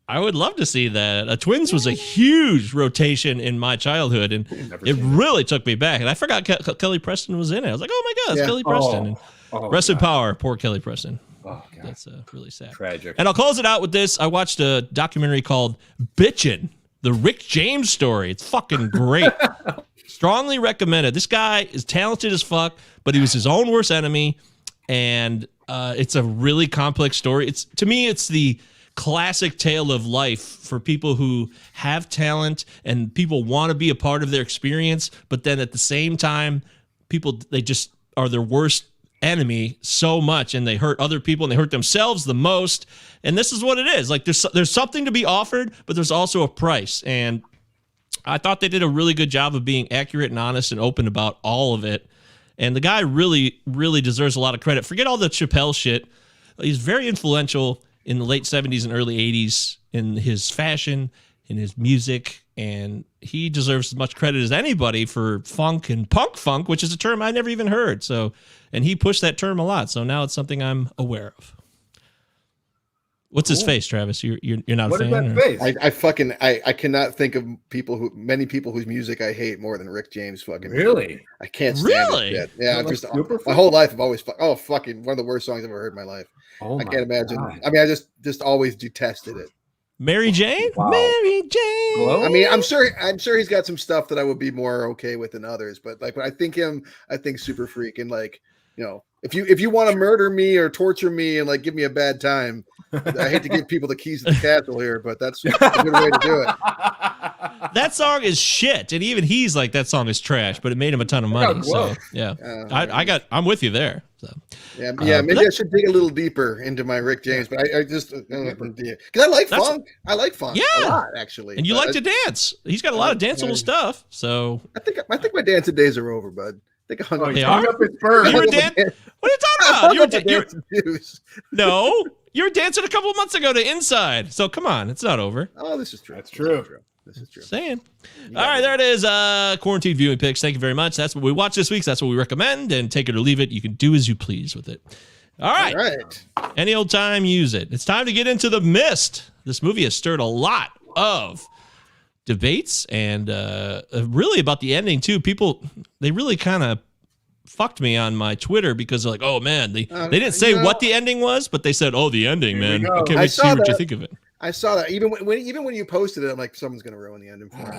I would love to see that. Twins was a huge rotation in my childhood, and it really took me back. And I forgot Kelly Preston was in it. I was like, oh my God, it's Kelly Preston. Rest in power, poor Kelly Preston. Oh, God. That's really sad. Tragic. And I'll close it out with this. I watched a documentary called Bitchin', the Rick James story. It's fucking great. Strongly recommended. This guy is talented as fuck, but he was his own worst enemy. And it's a really complex story. To me, it's the classic tale of life for people who have talent and people want to be a part of their experience, but then at the same time, they just are their worst enemy so much, and they hurt other people and they hurt themselves the most. And this is what it is. Like there's something to be offered, but there's also a price. And I thought they did a really good job of being accurate and honest and open about all of it. And the guy really, really deserves a lot of credit. Forget all the Chappelle shit. He's very influential in the late 70s and early 80s in his fashion, in his music, and he deserves as much credit as anybody for funk and punk funk, which is a term I never even heard. So, and he pushed that term a lot. So now it's something I'm aware of. What's his face, Travis? You're not a fan? What is that face? I cannot think of many people whose music I hate more than Rick James. Fucking really, I can't stand it yet. Yeah, just my whole life I've always fucking one of the worst songs I've ever heard in my life. I can't imagine. God. I mean, I just always detested it. Mary Jane? Wow. Mary Jane. Hello? I mean, I'm sure he's got some stuff that I would be more okay with than others, but like when I think Super Freak, and like, if you want to murder me or torture me and like give me a bad time, I hate to give people the keys to the castle here, but that's a good way to do it. That song is shit, and even he's like, that song is trash, but it made him a ton of money. So yeah, I'm with you there. So maybe I should dig a little deeper into my Rick James, but I just because I like funk. I like funk a lot, actually. And you like to dance. He's got a lot of danceable stuff. So I think my dancing days are over, bud. I think they are. What are you talking about? No, you were dancing a couple of months ago to Inside. So come on, it's not over. Oh, this is true. That's true. This is true. Saying. All right, there it is. Quarantine viewing picks. Thank you very much. That's what we watch this week. So that's what we recommend. And take it or leave it. You can do as you please with it. All right. Any old time, use it. It's time to get into The Mist. This movie has stirred a lot of debates and really about the ending too. People, they really kind of fucked me on my Twitter because they're like, oh man, they didn't say what the ending was, but they said, oh, the ending, man. I can't wait to see what you think of it. I saw that even when you posted it, I'm like, someone's gonna ruin the ending for me.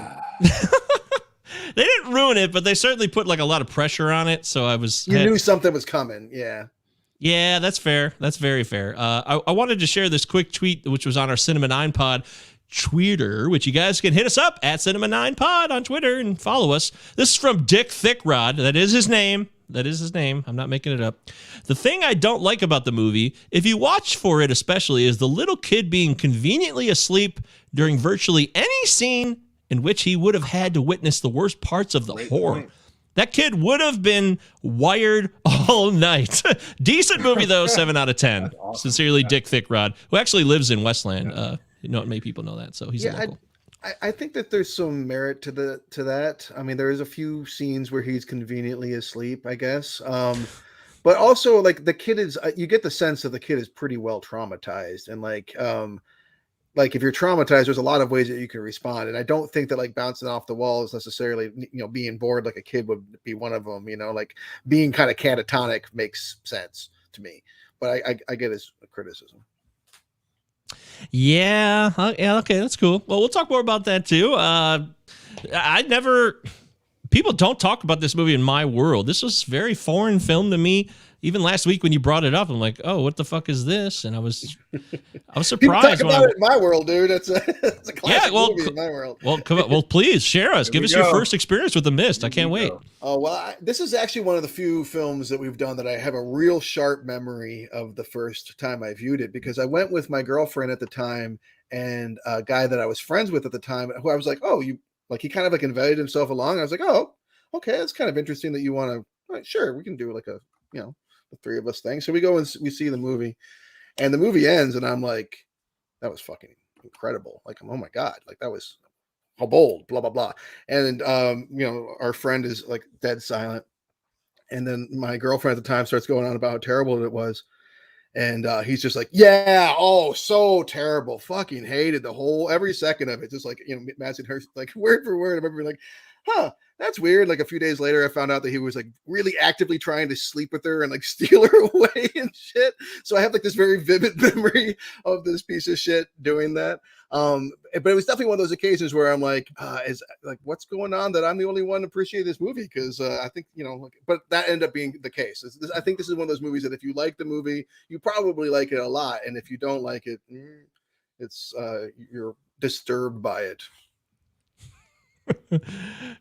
They didn't ruin it, but they certainly put like a lot of pressure on it. So you knew something was coming. Yeah, that's fair. That's very fair. I wanted to share this quick tweet, which was on our Cinema 9 Pod Twitter, which you guys can hit us up at Cinema 9 Pod on Twitter and follow us. This is from Dick Thickrod. That is his name. I'm not making it up. The thing I don't like about the movie, if you watch for it especially, is the little kid being conveniently asleep during virtually any scene in which he would have had to witness the worst parts of the horror. That kid would have been wired all night. Decent movie, though, 7 out of 10. Awesome. Sincerely, Dick Thickrod, who actually lives in Westland. Many people know that, so he's a local. I think that there's some merit to that. I mean, there is a few scenes where he's conveniently asleep, I guess. But also, like, the kid is, you get the sense that the kid is pretty well traumatized. And like if you're traumatized, there's a lot of ways that you can respond. And I don't think that like bouncing off the walls necessarily, being bored like a kid would be one of them, like being kind of catatonic makes sense to me. But I get his criticism. Yeah. Okay. That's cool. Well, we'll talk more about that too. I'd never people don't talk about this movie in my world. This was very foreign film to me. Even last week when you brought it up, I'm like, oh, what the fuck is this? And I was surprised. People talk about it in my world, dude. It's a classic movie in my world. Well, please share us. Give us your first experience with The Mist. I can't wait. Oh, well, this is actually one of the few films that we've done that I have a real sharp memory of the first time I viewed it, because I went with my girlfriend at the time and a guy that I was friends with at the time, who I was like, oh, you like, he kind of like invited himself along. I was like, oh, okay, that's kind of interesting that you want to, right, sure, we can do like a, you know, the three of us thing. So we go and we see the movie, and the movie ends, and I'm like, that was fucking incredible. Like, oh my God, like that was how bold, blah, blah, blah. And, you know, our friend is like dead silent. And then my girlfriend at the time starts going on about how terrible it was. And he's just like, yeah, oh, so terrible. Fucking hated every second of it. Just like, you know, matching her like word for word. I remember like, huh, that's weird. Like a few days later, I found out that he was like really actively trying to sleep with her and like steal her away and shit. So I have like this very vivid memory of this piece of shit doing that. But it was definitely one of those occasions where I'm like, is like, what's going on that I'm the only one to appreciate this movie? Because I think, you know, like, but that ended up being the case. I think this is one of those movies that if you like the movie, you probably like it a lot. And if you don't like it, it's you're disturbed by it.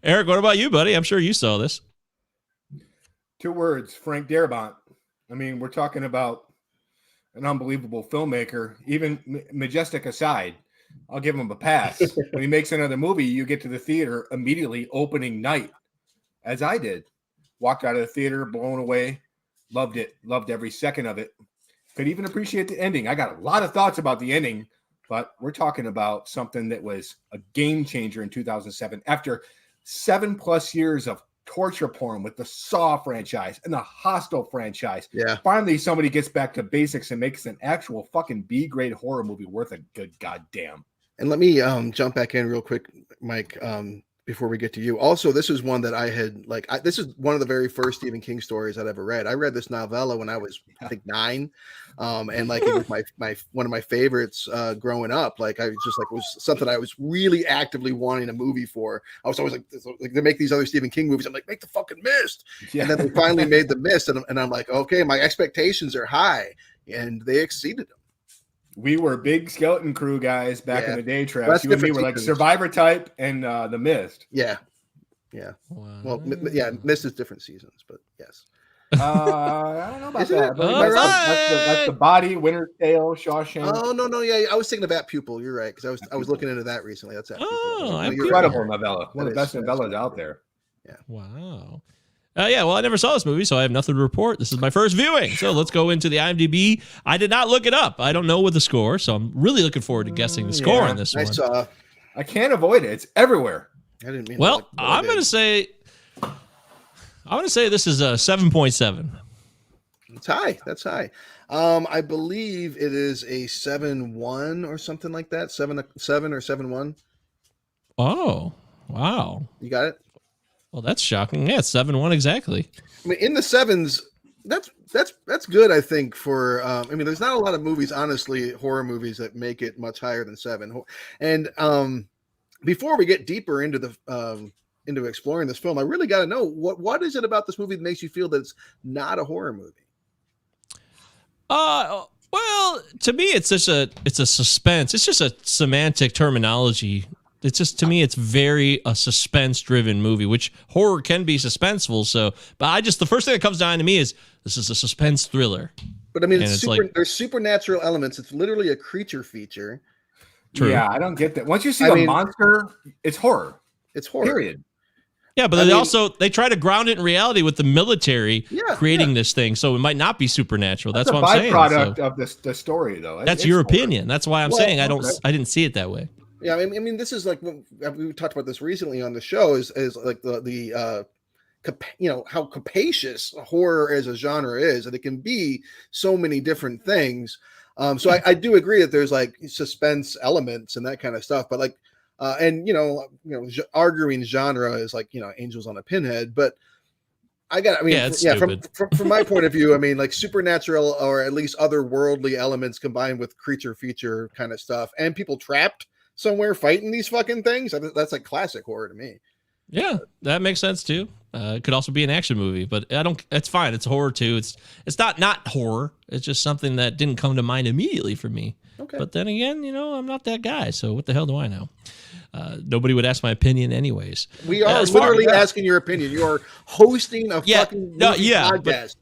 Eric, what about you, buddy? I'm sure you saw this. 2 words, Frank Darabont. I mean, we're talking about an unbelievable filmmaker. Even Majestic aside, I'll give him a pass. When he makes another movie, you get to the theater immediately opening night, as I did. Walked out of the theater, blown away. Loved it. Loved every second of it. Could even appreciate the ending. I got a lot of thoughts about the ending, but we're talking about something that was a game changer in 2007. After 7+ years of torture porn with the Saw franchise and the Hostel franchise. Yeah. Finally, somebody gets back to basics and makes an actual fucking B-grade horror movie worth a good goddamn. And let me jump back in real quick, Mike, before we get to you. Also, this is one that I had this is one of the very first Stephen King stories I'd ever read. I read this novella when I was, I think, 9. And like it was my one of my favorites growing up. Like I was just like, it was something I was really actively wanting a movie for. I was always like they make these other Stephen King movies. I'm like, make the fucking Mist. Yeah. And then they finally made the Mist, and I'm like, okay, my expectations are high, and they exceeded them. We were big Skeleton Crew guys back in the day, Travis. You and me were like Survivor type and the Mist. Yeah. Yeah. Wow. Well, yeah, Mist is different seasons, but yes. I don't know about that. But that's the Body, Winter's Tale, Shawshank. Oh no, yeah, I was thinking of Bat Pupil. You're right, because I was looking into that recently. That's that. Incredible novella. One of the best novellas out there. Yeah. Wow. Yeah, well, I never saw this movie, so I have nothing to report. This is my first viewing. So let's go into the IMDb. I did not look it up. I don't know what the score, so I'm really looking forward to guessing the score on this one. I can't avoid it. It's everywhere. I didn't mean. Well, I'm going to say this is a 7.7. It's high. That's high. I believe it is a 7.1 or something like that. 7 or 7.1. Oh, wow. You got it? Well, that's shocking. Yeah, 7.1 exactly. I mean, in the 7s, that's good, I think, for I mean, there's not a lot of movies, honestly, horror movies that make it much higher than 7. And before we get deeper into the into exploring this film, I really got to know what is it about this movie that makes you feel that it's not a horror movie? Well, to me, it's a suspense. It's just a semantic terminology. It's just, to me, it's very a suspense-driven movie, which horror can be suspenseful. So, but the first thing that comes down to me is this is a suspense thriller. But I mean, there's supernatural elements. It's literally a creature feature. True. Yeah, I don't get that. Once you see a monster, it's horror. It's horror. Period. Yeah, but they try to ground it in reality with the military creating this thing, so it might not be supernatural. That's what I'm saying. Byproduct of the story, though. That's your opinion. That's why I'm saying I didn't see it that way. Yeah, I mean, this is like we talked about this recently on the show. Is like the how capacious horror as a genre is, and it can be so many different things. So I do agree that there's like suspense elements and that kind of stuff, but like, and arguing genre is like Angels on a Pinhead, but from my point of view, I mean, like supernatural or at least otherworldly elements combined with creature feature kind of stuff, and people trapped somewhere fighting these fucking things. That's like classic horror to me. Yeah, that makes sense too. It could also be an action movie, but I don't. It's fine. It's horror too. It's not horror. It's just something that didn't come to mind immediately for me. Okay. But then again, I'm not that guy. So what the hell do I know? Nobody would ask my opinion anyways. We are literally asking your opinion. You are hosting a fucking podcast.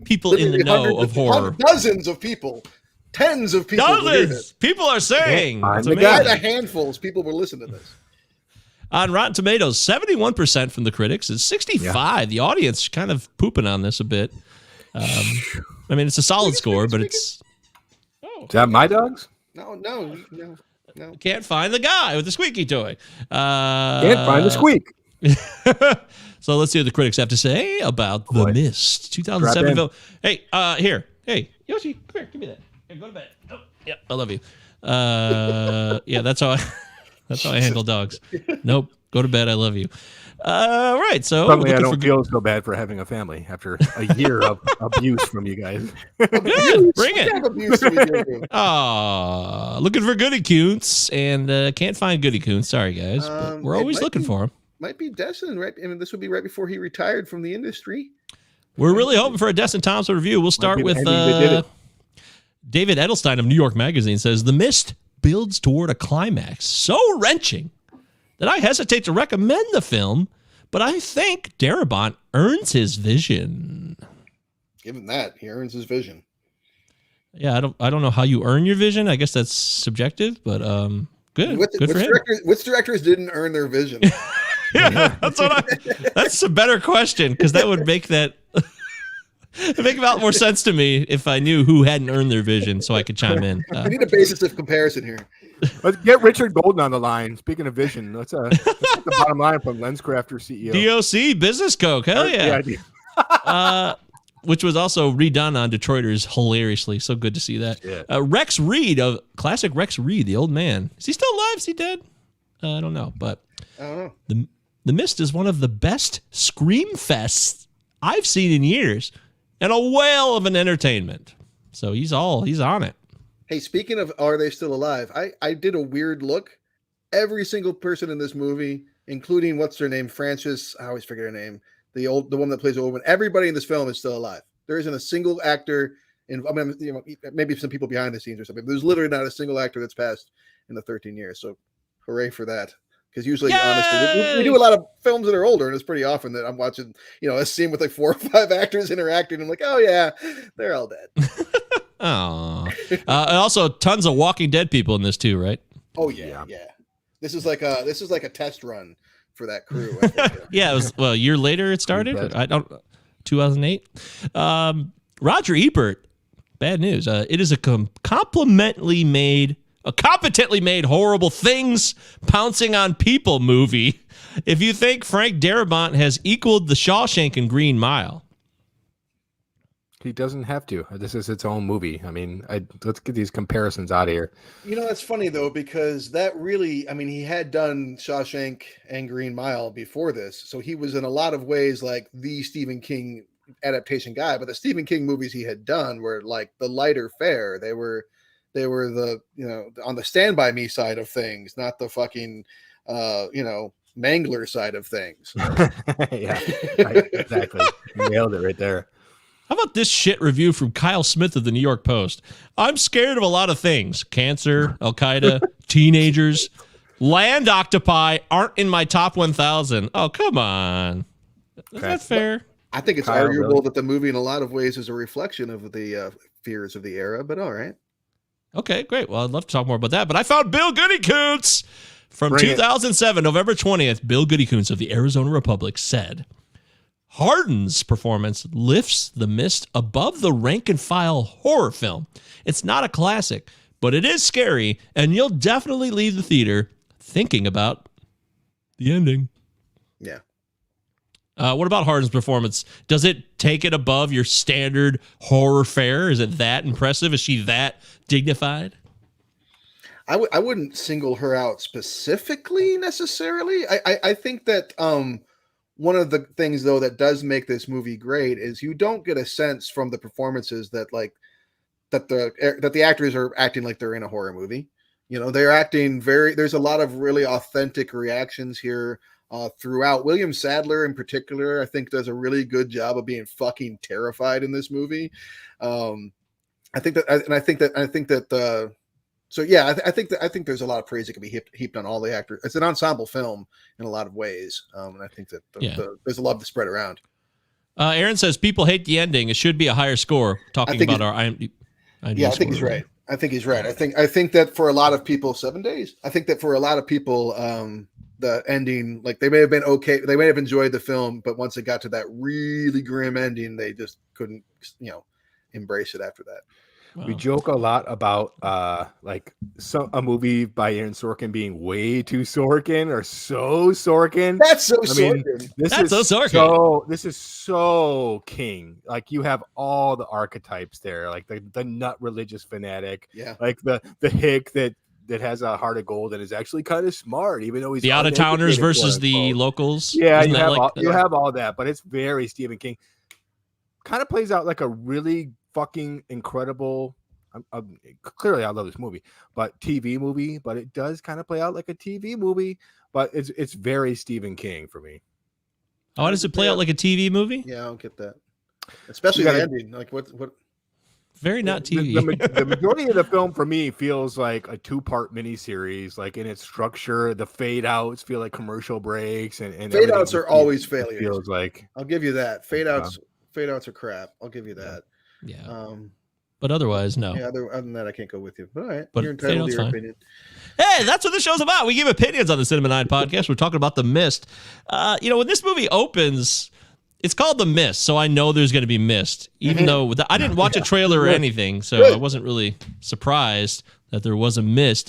People in the know of horror. Dozens of people. Tens of people. Dozens. People are saying. The handfuls. People will listen to this. On Rotten Tomatoes, 71% from the critics and 65%. Yeah. The audience kind of pooping on this a bit. I mean, it's a solid score, but it's. Is that my dogs? No. Can't find the guy with the squeaky toy. Can't find the squeak. So let's see what the critics have to say about The Mist, 2007 film. Hey, here. Hey, Yoshi, come here. Give me that. Here, go to bed. Oh, yeah, I love you. Yeah, that's how I handle dogs. Nope. Go to bed. I love you. Right. So suddenly I don't feel so bad for having a family after a year of abuse from you guys. Good. Bring it. Oh, looking for Goody Coons and can't find Goody Coons. Sorry, guys. But we're always looking for him. Might be Destin, right? I mean, this would be right before he retired from the industry. We're really hoping for a Destin Thompson review. We'll start with David Edelstein of New York Magazine says, The Mist builds toward a climax so wrenching that I hesitate to recommend the film, but I think Darabont earns his vision. Give him that. He earns his vision. Yeah, I don't know how you earn your vision. I guess that's subjective, but good. Good for him. Which directors didn't earn their vision? Yeah, that's a better question, because that would make that it'd make about more sense to me if I knew who hadn't earned their vision, so I could chime in. We need a basis of comparison here. Let's get Richard Golden on the line. Speaking of vision, let's get the bottom line from LensCrafter CEO. DOC Business Coke, hell yeah. Which was also redone on Detroiters hilariously. So good to see that. Yeah. Rex Reed of classic Rex Reed, the old man. Is he still alive? Is he dead? I don't know, but I don't know. The Mist is one of the best scream fests I've seen in years, and a whale of an entertainment. So he's on it. Hey, speaking of are they still alive? I did a weird look. Every single person in this movie, including what's her name, Frances, I always forget her name, the woman that plays the woman. Everybody in this film is still alive. There isn't a single actor, maybe some people behind the scenes or something. But there's literally not a single actor that's passed in the 13 years. So, hooray for that. Because usually, honestly, we do a lot of films that are older, and it's pretty often that I'm watching, a scene with like 4 or 5 actors interacting. And I'm like, oh yeah, they're all dead. Oh, also tons of Walking Dead people in this too, right? Oh yeah. This is like a test run for that crew. I think, yeah, it was a year later it started. 2008. Roger Ebert. Bad news. It is a competently made horrible things pouncing on people movie. If you think Frank Darabont has equaled The Shawshank and Green Mile. He doesn't have to. This is its own movie. I mean, let's get these comparisons out of here. That's funny, though, because that really, he had done Shawshank and Green Mile before this. So he was in a lot of ways like the Stephen King adaptation guy. But the Stephen King movies he had done were like the lighter fare. They were the, on the Stand By Me side of things, not the fucking, Mangler side of things. Yeah, exactly. You nailed it right there. How about this shit review from Kyle Smith of the New York Post? I'm scared of a lot of things. Cancer, Al-Qaeda, teenagers, land octopi aren't in my top 1,000. Oh, come on. Is that fair? I think it's arguable that the movie in a lot of ways is a reflection of the fears of the era, but all right. Okay, great. Well, I'd love to talk more about that, but I found Bill Goody-Koontz from 2007, November 20th. Bill Goody-Koontz of the Arizona Republic said, Hardin's performance lifts The Mist above the rank-and-file horror film. It's not a classic, but it is scary, and you'll definitely leave the theater thinking about the ending. Yeah. What about Hardin's performance? Does it take it above your standard horror fare? Is it that impressive? Is she that dignified? I wouldn't single her out specifically necessarily. I think that one of the things, though, that does make this movie great is you don't get a sense from the performances that the actors are acting like they're in a horror movie. You know, they're acting very. There's a lot of really authentic reactions here throughout. William Sadler, in particular, I think does a really good job of being fucking terrified in this movie. I think that. So yeah, I think there's a lot of praise that can be heaped on all the actors. It's an ensemble film in a lot of ways, and I think that there's a love to spread around. Aaron says people hate the ending. It should be a higher score. Talking about our IMDb. Yeah, I think he's right. I think he's right. I think that for a lot of people, 7 days. I think that for a lot of people, the ending, like they may have been okay, they may have enjoyed the film, but once it got to that really grim ending, they just couldn't, embrace it after that. Wow. We joke a lot about a movie by Aaron Sorkin being way too Sorkin or so Sorkin. That's so Sorkin. This is so King. Like you have all the archetypes there, like the nut religious fanatic, like the hick that has a heart of gold and is actually kind of smart, even though he's the out of towners versus the locals. Yeah, you have all that, but it's very Stephen King. Kind of plays out like a really fucking incredible. Clearly, I love this movie, but TV movie. But it does kind of play out like a TV movie. But it's very Stephen King for me. Oh, how does it play out like a TV movie? Yeah, I don't get that. Especially the ending. Like what? Very not TV. The majority of the film for me feels like a 2-part miniseries. Like in its structure, the fade outs feel like commercial breaks, and fade outs are always failures. Feels like I'll give you that. Fade outs are crap. I'll give you that. Yeah. But otherwise, no. Yeah, other than that, I can't go with you. All right. But you're entitled to your opinion. Hey, that's what the show's about. We give opinions on the Cinema 9 podcast. We're talking about The Mist. When this movie opens, it's called The Mist, so I know there's going to be mist, even though I didn't watch a trailer or anything, so I wasn't really surprised that there was a mist.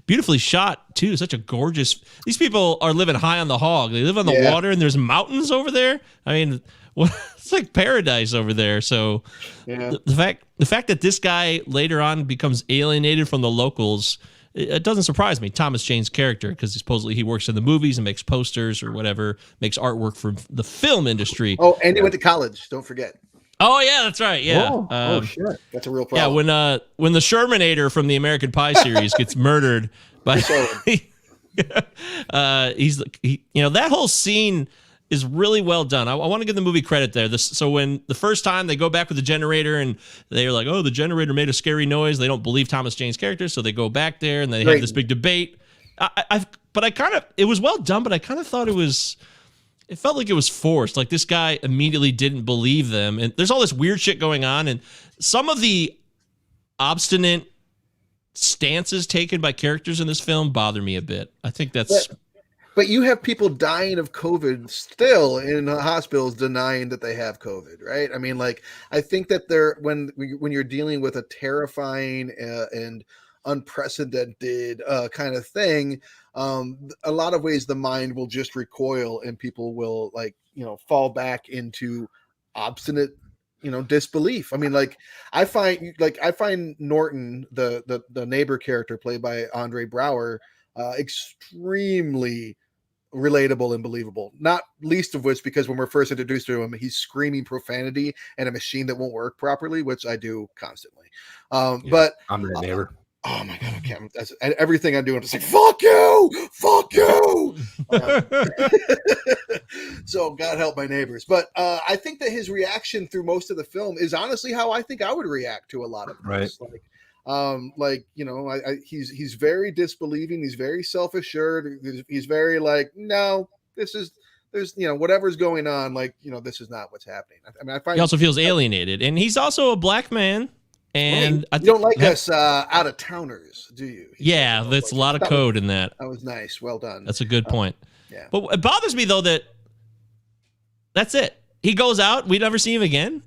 Beautifully shot, too. Such a gorgeous... These people are living high on the hog. They live on the water, and there's mountains over there. I mean... it's like paradise over there. So the fact that this guy later on becomes alienated from the locals, it doesn't surprise me. Thomas Jane's character, because supposedly he works in the movies and makes posters or whatever, makes artwork for the film industry. Oh, and he went to college. Don't forget. Oh yeah, that's right. Yeah. Oh shit, that's a real problem. Yeah, when the Shermanator from the American Pie series gets murdered by, that whole scene is really well done. I want to give the movie credit there. So when the first time they go back with the generator and they're like, oh, the generator made a scary noise. They don't believe Thomas Jane's character. So they go back there and they have this big debate. It was well done, but I kind of thought it felt like it was forced. Like this guy immediately didn't believe them. And there's all this weird shit going on. And some of the obstinate stances taken by characters in this film bother me a bit. I think that's... But you have people dying of COVID still in hospitals denying that they have COVID, right? I mean, like, I think that when you're dealing with a terrifying and unprecedented kind of thing, a lot of ways the mind will just recoil and people will fall back into obstinate, disbelief. I mean, like I find Norton, the neighbor character played by Andre Braugher, extremely relatable and believable, not least of which because when we're first introduced to him, he's screaming profanity and a machine that won't work properly, which I do constantly. But I'm the neighbor. Oh my god, I can't. That's everything I'm doing. Just like fuck you. So God help my neighbors. But I think that his reaction through most of the film is honestly how I think I would react to a lot of this. Right. He's very disbelieving. He's very self-assured. He's very like, no, there's whatever's going on. Like, this is not what's happening. I mean, I find he also feels alienated, and he's also a black man. And you don't like us out of towners, do you? Yeah, that's a lot of code in that. That was nice. Well done. That's a good point. Yeah. But it bothers me though that's it. He goes out. We never see him again.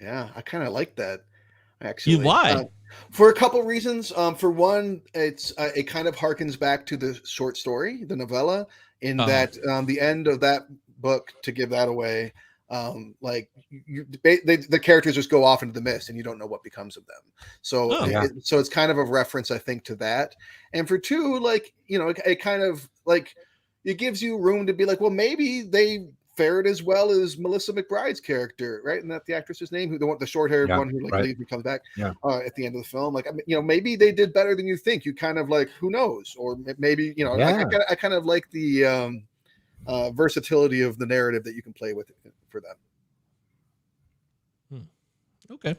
Yeah, I kind of like that. Actually, why? For a couple reasons. For one, it kind of harkens back to the short story, the novella, in that the end of that book, to give that away, the characters just go off into the mist and you don't know what becomes of them. So so it's kind of a reference, I think, to that. And for two, it kind of like it gives you room to be like, well, maybe they fared as well as Melissa McBride's character, right? And that the actress's name, the short-haired one who leaves and comes back at the end of the film. Like, maybe they did better than you think. You kind of like, who knows? Or maybe, I kind of like the versatility of the narrative that you can play with for them. Okay.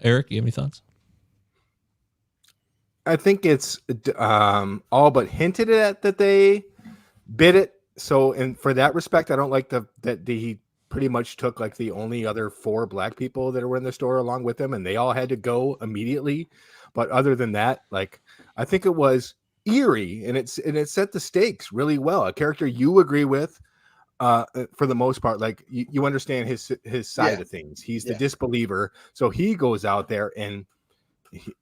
Eric, you have any thoughts? I think it's all but hinted at that they bid it. So, and for that respect, I don't like that he pretty much took like the only other 4 black people that were in the store along with him, and they all had to go immediately. But other than that, like, I think it was eerie, and it set the stakes really well. A character you agree with, for the most part, like you understand his side of things. He's the disbeliever, so he goes out there and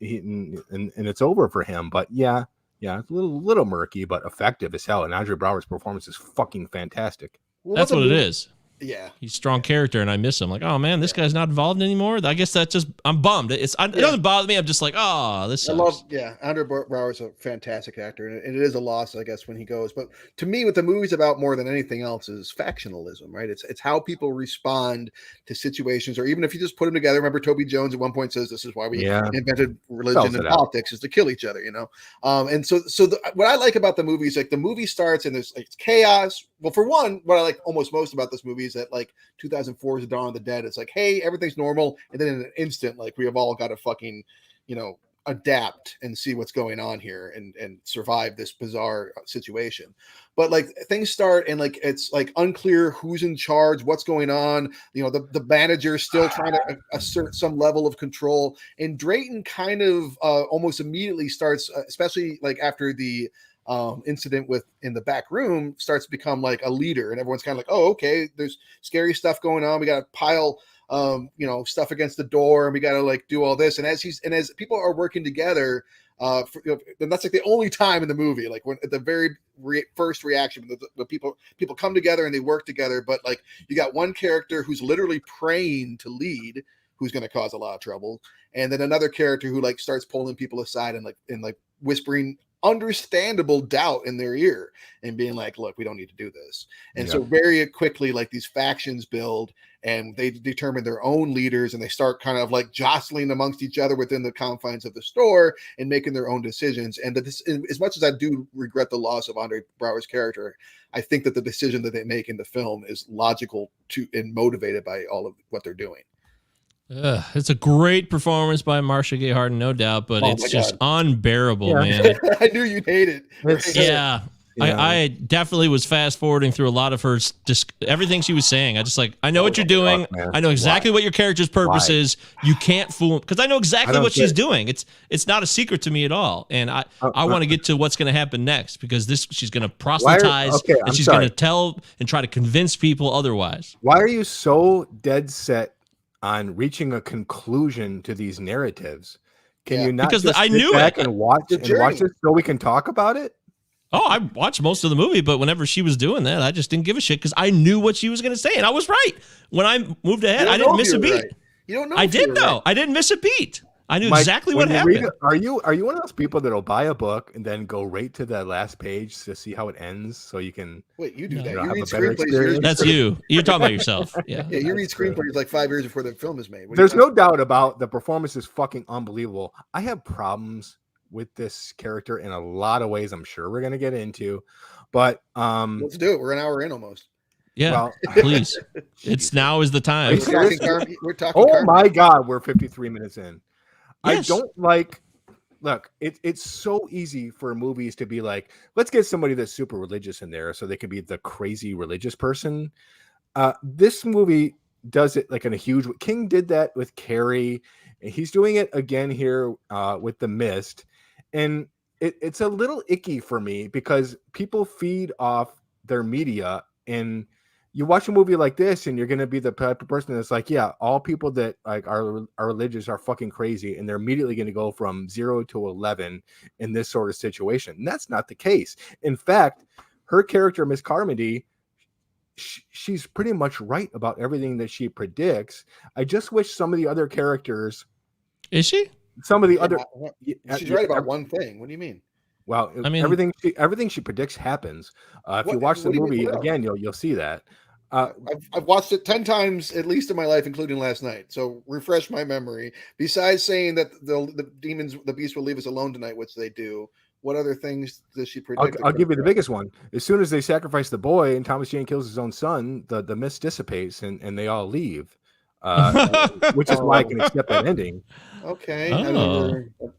it's over for him. But it's a little murky, but effective as hell. And Andre Braugher's performance is fucking fantastic. Well, that's what it is. Yeah, he's a strong character, and I miss him. Like, oh man, this guy's not involved anymore. I guess I'm bummed. It doesn't bother me. I'm just like, oh, this sucks. Andre Braugher's a fantastic actor, and it is a loss, I guess, when he goes. But to me, what the movie's about more than anything else is factionalism, right? It's how people respond to situations, or even if you just put them together. Remember, Toby Jones at one point says, "This is why we invented religion and politics, is to kill each other," And so what I like about the movie is like the movie starts and there's like chaos. Well, for one, what I like almost most about this movie is that like 2004's The Dawn of the Dead, it's like, hey, everything's normal, and then in an instant, like we have all got to fucking, adapt and see what's going on here and survive this bizarre situation. But like things start and like it's like unclear who's in charge, what's going on. The manager is still trying to assert some level of control, and Drayton kind of almost immediately starts, especially like after the incident in the back room, starts to become like a leader, and everyone's kind of like, oh, okay, there's scary stuff going on, we got to pile stuff against the door, and we got to like do all this. And as people are working together, and that's like the only time in the movie, like when at the very first reaction, the people come together and they work together. But like you got one character who's literally praying to lead, who's going to cause a lot of trouble, and then another character who like starts pulling people aside and like whispering understandable doubt in their ear and being like, look, we don't need to do this. And so very quickly, like these factions build and they determine their own leaders, and they start kind of like jostling amongst each other within the confines of the store and making their own decisions. And that this, as much as I do regret the loss of Andre Braugher's character, I think that the decision that they make in the film is logical and motivated by all of what they're doing. It's a great performance by Marcia Gay Harden, no doubt, but it's just unbearable, man. I knew you'd hate it. Yeah. I definitely was fast forwarding through a lot of her everything she was saying. I know what you're doing. I know exactly what your character's purpose is. You can't fool because I know exactly what she's doing. It's not a secret to me at all. And I want to get to what's going to happen next, because she's going to proselytize and she's going to tell and try to convince people otherwise. Why are you so dead set on reaching a conclusion to these narratives? Can you not because just I knew back it and watch this so we can talk about it? Oh, I watched most of the movie, but whenever she was doing that, I just didn't give a shit because I knew what she was going to say, and I was right. When I moved ahead, I didn't miss a beat. Right. You don't know. I did though. Right. I didn't miss a beat. I knew exactly what happened. Are you one of those people that'll buy a book and then go right to that last page to see how it ends, so you can? Wait, you do that? You read screenplays. That's you. You're talking about yourself. Yeah. Yeah, you read screenplays like 5 years before the film is made. There's no doubt about the performance is fucking unbelievable. I have problems with this character in a lot of ways. I'm sure we're gonna get into, but let's do it. We're an hour in almost. Yeah, please. It's now is the time. We're talking. Oh my God, we're 53 minutes in. Yes. I don't like. Look, it's so easy for movies to be like, let's get somebody that's super religious in there so they can be the crazy religious person. This movie does it like in a huge way. King did that with Carrie, and he's doing it again here with The Mist. And it's a little icky for me because people feed off their media, and you watch a movie like this and you're going to be the type of person that's like, yeah, all people that like are religious are fucking crazy, and they're immediately going to go from 0 to 11 in this sort of situation. And that's not the case. In fact, her character, Miss Carmody, she's pretty much right about everything that she predicts. I just wish some of the other characters. Is she? Some of the other. She's right about one thing. What do you mean? Well, I mean, everything she predicts happens. If you watch the movie again, you'll see that. I've watched it 10 times at least in my life, including last night. So refresh my memory. Besides saying that the demons, the beast will leave us alone tonight, which they do. What other things does she predict? I'll give you the biggest one. As soon as they sacrifice the boy and Thomas Jane kills his own son, the mist dissipates and they all leave. Which is why I can accept that ending. Okay.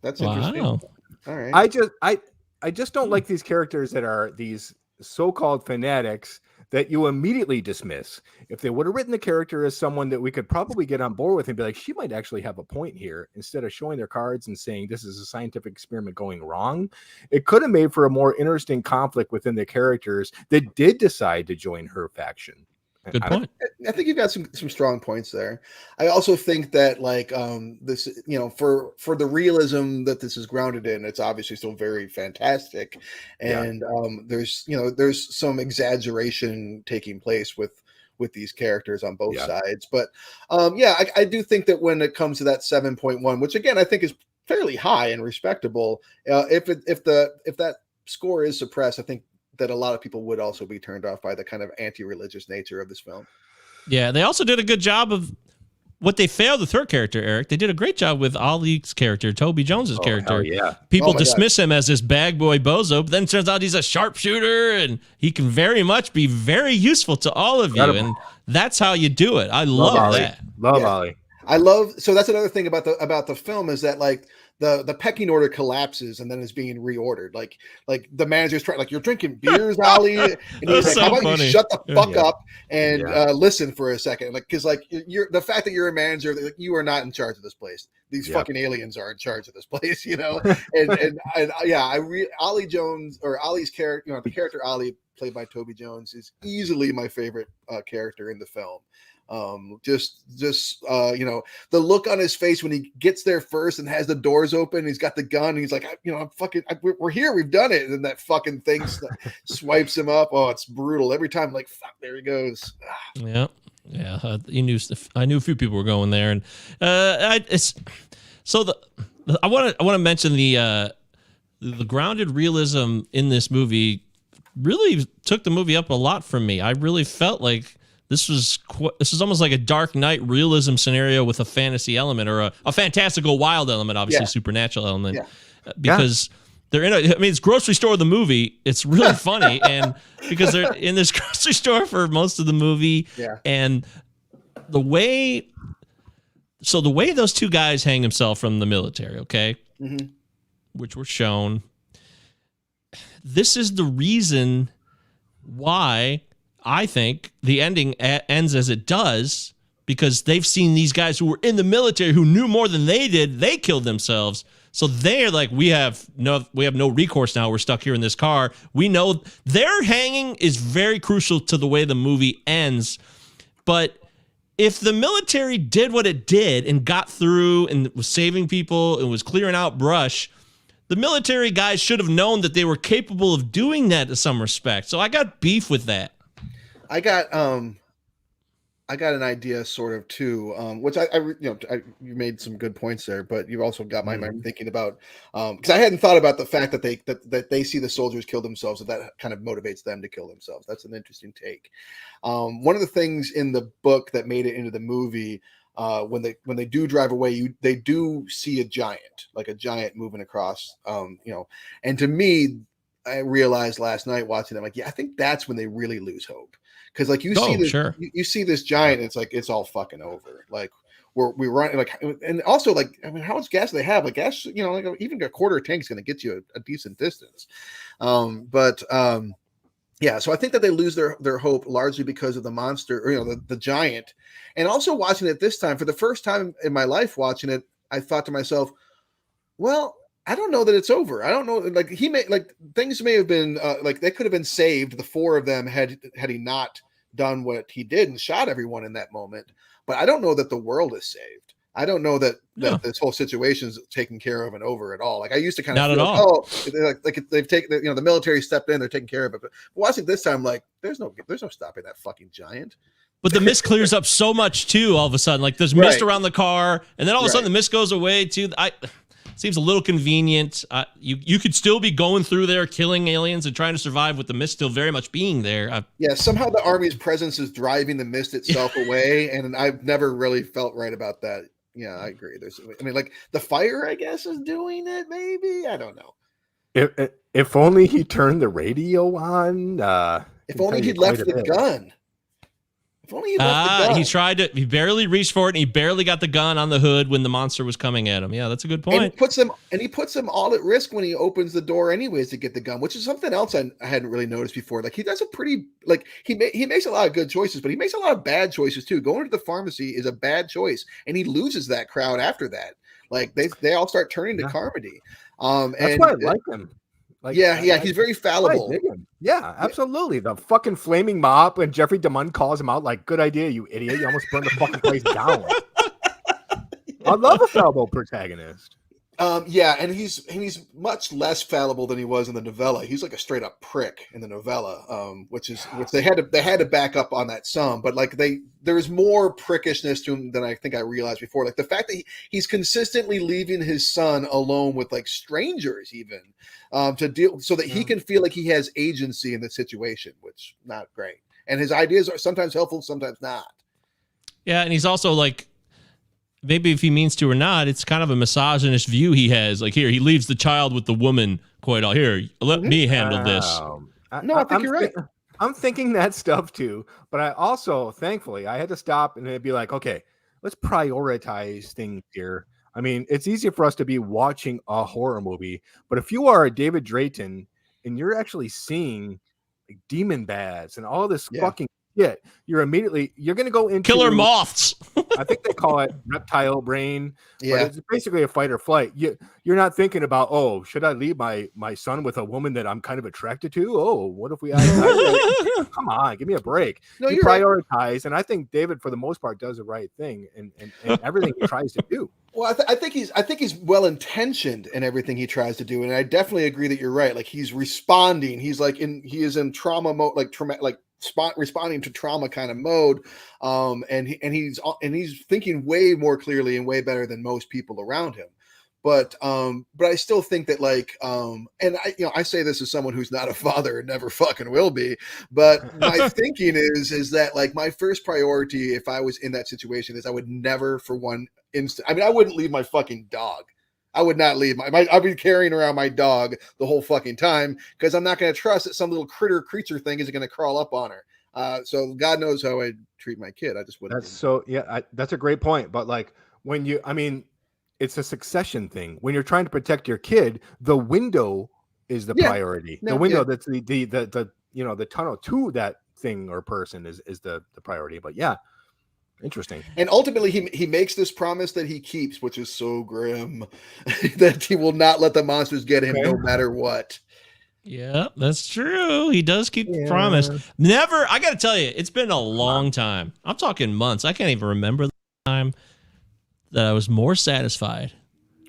That's interesting. Wow. All right. I just don't like these characters that are these so-called fanatics that you immediately dismiss. If they would have written the character as someone that we could probably get on board with and be like, she might actually have a point here, instead of showing their cards and saying this is a scientific experiment going wrong, it could have made for a more interesting conflict within the characters that did decide to join her faction. Good point. I think you've got some strong points there. I also think that this, for the realism that this is grounded in, it's obviously still very fantastic, and there's some exaggeration taking place with these characters on both sides. But I do think that when it comes to that 7.1, which again I think is fairly high and respectable, if that score is suppressed, I think that a lot of people would also be turned off by the kind of anti-religious nature of this film. Yeah, they also did a good job of what they failed with her character, Eric. They did a great job with Ollie's character, Toby Jones's character. Yeah. People dismiss him as this bag boy bozo, but then it turns out he's a sharpshooter, and he can very much be very useful to all of you. And that's how you do it. I love that. Love Ollie. So that's another thing about the film is that the pecking order collapses and then is being reordered. Like the manager's trying, you're drinking beers, Ollie, and he's like, how about you shut the fuck up and listen for a second? Because you're the fact that you're a manager, you are not in charge of this place. These fucking aliens are in charge of this place, Ollie Jones, or Ollie's character, the character Ollie played by Toby Jones, is easily my favorite character in the film. The look on his face when he gets there first and has the doors open, he's got the gun, and he's like, we're here, we've done it, and then that fucking thing swipes him up. Oh, it's brutal every time. Like, fuck, there he goes. Yeah. I knew a few people were going there, and I want to mention the grounded realism in this movie really took the movie up a lot from me. I really felt like this was almost like a Dark Knight realism scenario with a fantasy element, or a fantastical wild element, obviously supernatural element, because they're it's grocery store of the movie. It's really funny, and because they're in this grocery store for most of the movie, and the way those two guys hang themselves from the military, which were shown. This is the reason why I think the ending ends as it does, because they've seen these guys who were in the military who knew more than they did. They killed themselves. So they're like, we have no recourse now. We're stuck here in this car. We know their hanging is very crucial to the way the movie ends. But if the military did what it did and got through and was saving people and was clearing out brush, the military guys should have known that they were capable of doing that to some respect. So I got beef with that. I got an idea sort of too, which you made some good points there, but you've also got my mind thinking about, because I hadn't thought about the fact that they see the soldiers kill themselves, and that kind of motivates them to kill themselves. That's an interesting take. One of the things in the book that made it into the movie, when they do drive away, they do see a giant moving across, and to me, I realized last night watching them, I think that's when they really lose hope. Because you see this giant, and it's like it's all fucking over. Like we run and also how much gas do they have? Gas, even a quarter tank is going to get you a decent distance. So I think that they lose their hope largely because of the monster, or the giant. And also watching it this time, for the first time in my life watching it, I thought to myself, well, I don't know that it's over. I don't know. Things may have been they could have been saved. The four of them had he not done what he did and shot everyone in that moment. But I don't know that the world is saved. I don't know that this whole situation is taken care of and over at all. I used to kind of not at all. They've taken, the military stepped in, they're taking care of it. But watching this time, there's no stopping that fucking giant. But the mist clears up so much too. All of a sudden, there's mist around the car, and then all of a sudden the mist goes away too. seems a little convenient. You could still be going through there, killing aliens and trying to survive with the mist still very much being there. Yeah, somehow the army's presence is driving the mist itself away, and I've never really felt right about that. Yeah, I agree. Like the fire, I guess, is doing it. Maybe, I don't know. If only he turned the radio on. If only he'd left the gun. If only he left the gun. He barely reached for it, and he barely got the gun on the hood when the monster was coming at him. Yeah, that's a good point. And he puts them all at risk when he opens the door anyways to get the gun, which is something else I hadn't really noticed before. Like, he does a pretty, like, he makes a lot of good choices, but he makes a lot of bad choices too. Going to the pharmacy is a bad choice, and he loses that crowd after that. Like, they all start turning to Carmody. That's why I like him. Like, he's very fallible. Yeah, absolutely. The fucking flaming mop, and Jeffrey DeMunn calls him out like, "Good idea, you idiot! You almost burned the fucking place down." I love a fallible protagonist. And he's much less fallible than he was in the novella. He's like a straight up prick in the novella, which they had to back up on that some, but like there's more prickishness to him than I think I realized before. Like the fact that he's consistently leaving his son alone with like strangers, even to deal, so that he can feel like he has agency in the situation, which not great. And his ideas are sometimes helpful, sometimes not. Yeah, and he's also like, maybe if he means to or not, it's kind of a misogynist view he has. Like, here, he leaves the child with the woman quite all. Here, let me handle this. I think you're right. I'm thinking that stuff too. But I also, thankfully, I had to stop and be like, okay, let's prioritize things here. I mean, it's easy for us to be watching a horror movie, but if you are a David Drayton and you're actually seeing like demon bats and all this fucking shit, you're going to go into killer moths. I think they call it reptile brain. Yeah, it's basically a fight or flight. You're not thinking about, oh, should I leave my son with a woman that I'm kind of attracted to? Oh, what if we come on, give me a break. No, you prioritize, right. And I think David, for the most part, does the right thing and everything he tries to do. Well, I think he's well intentioned in everything he tries to do, and I definitely agree that you're right. Like, he's responding. He is in trauma mode, responding to trauma kind of mode, and he's thinking way more clearly and way better than most people around him. But I still think that and I say this as someone who's not a father and never fucking will be, but my thinking is that like my first priority if I was in that situation is I would never for one instant, I mean, I wouldn't leave my fucking dog. I would not leave I'd be carrying around my dog the whole fucking time because I'm not going to trust that some little creature thing is going to crawl up on her. So God knows how I treat my kid. I just wouldn't. That's a great point. But like it's a succession thing. When you're trying to protect your kid, the window is the priority. The window that's the tunnel to that thing or person is the priority. But yeah. Interesting. And ultimately, he makes this promise that he keeps, which is so grim, that he will not let the monsters get him no matter what. Yeah, that's true. He does keep the promise. Never, I got to tell you, it's been a long time. I'm talking months. I can't even remember the time that I was more satisfied.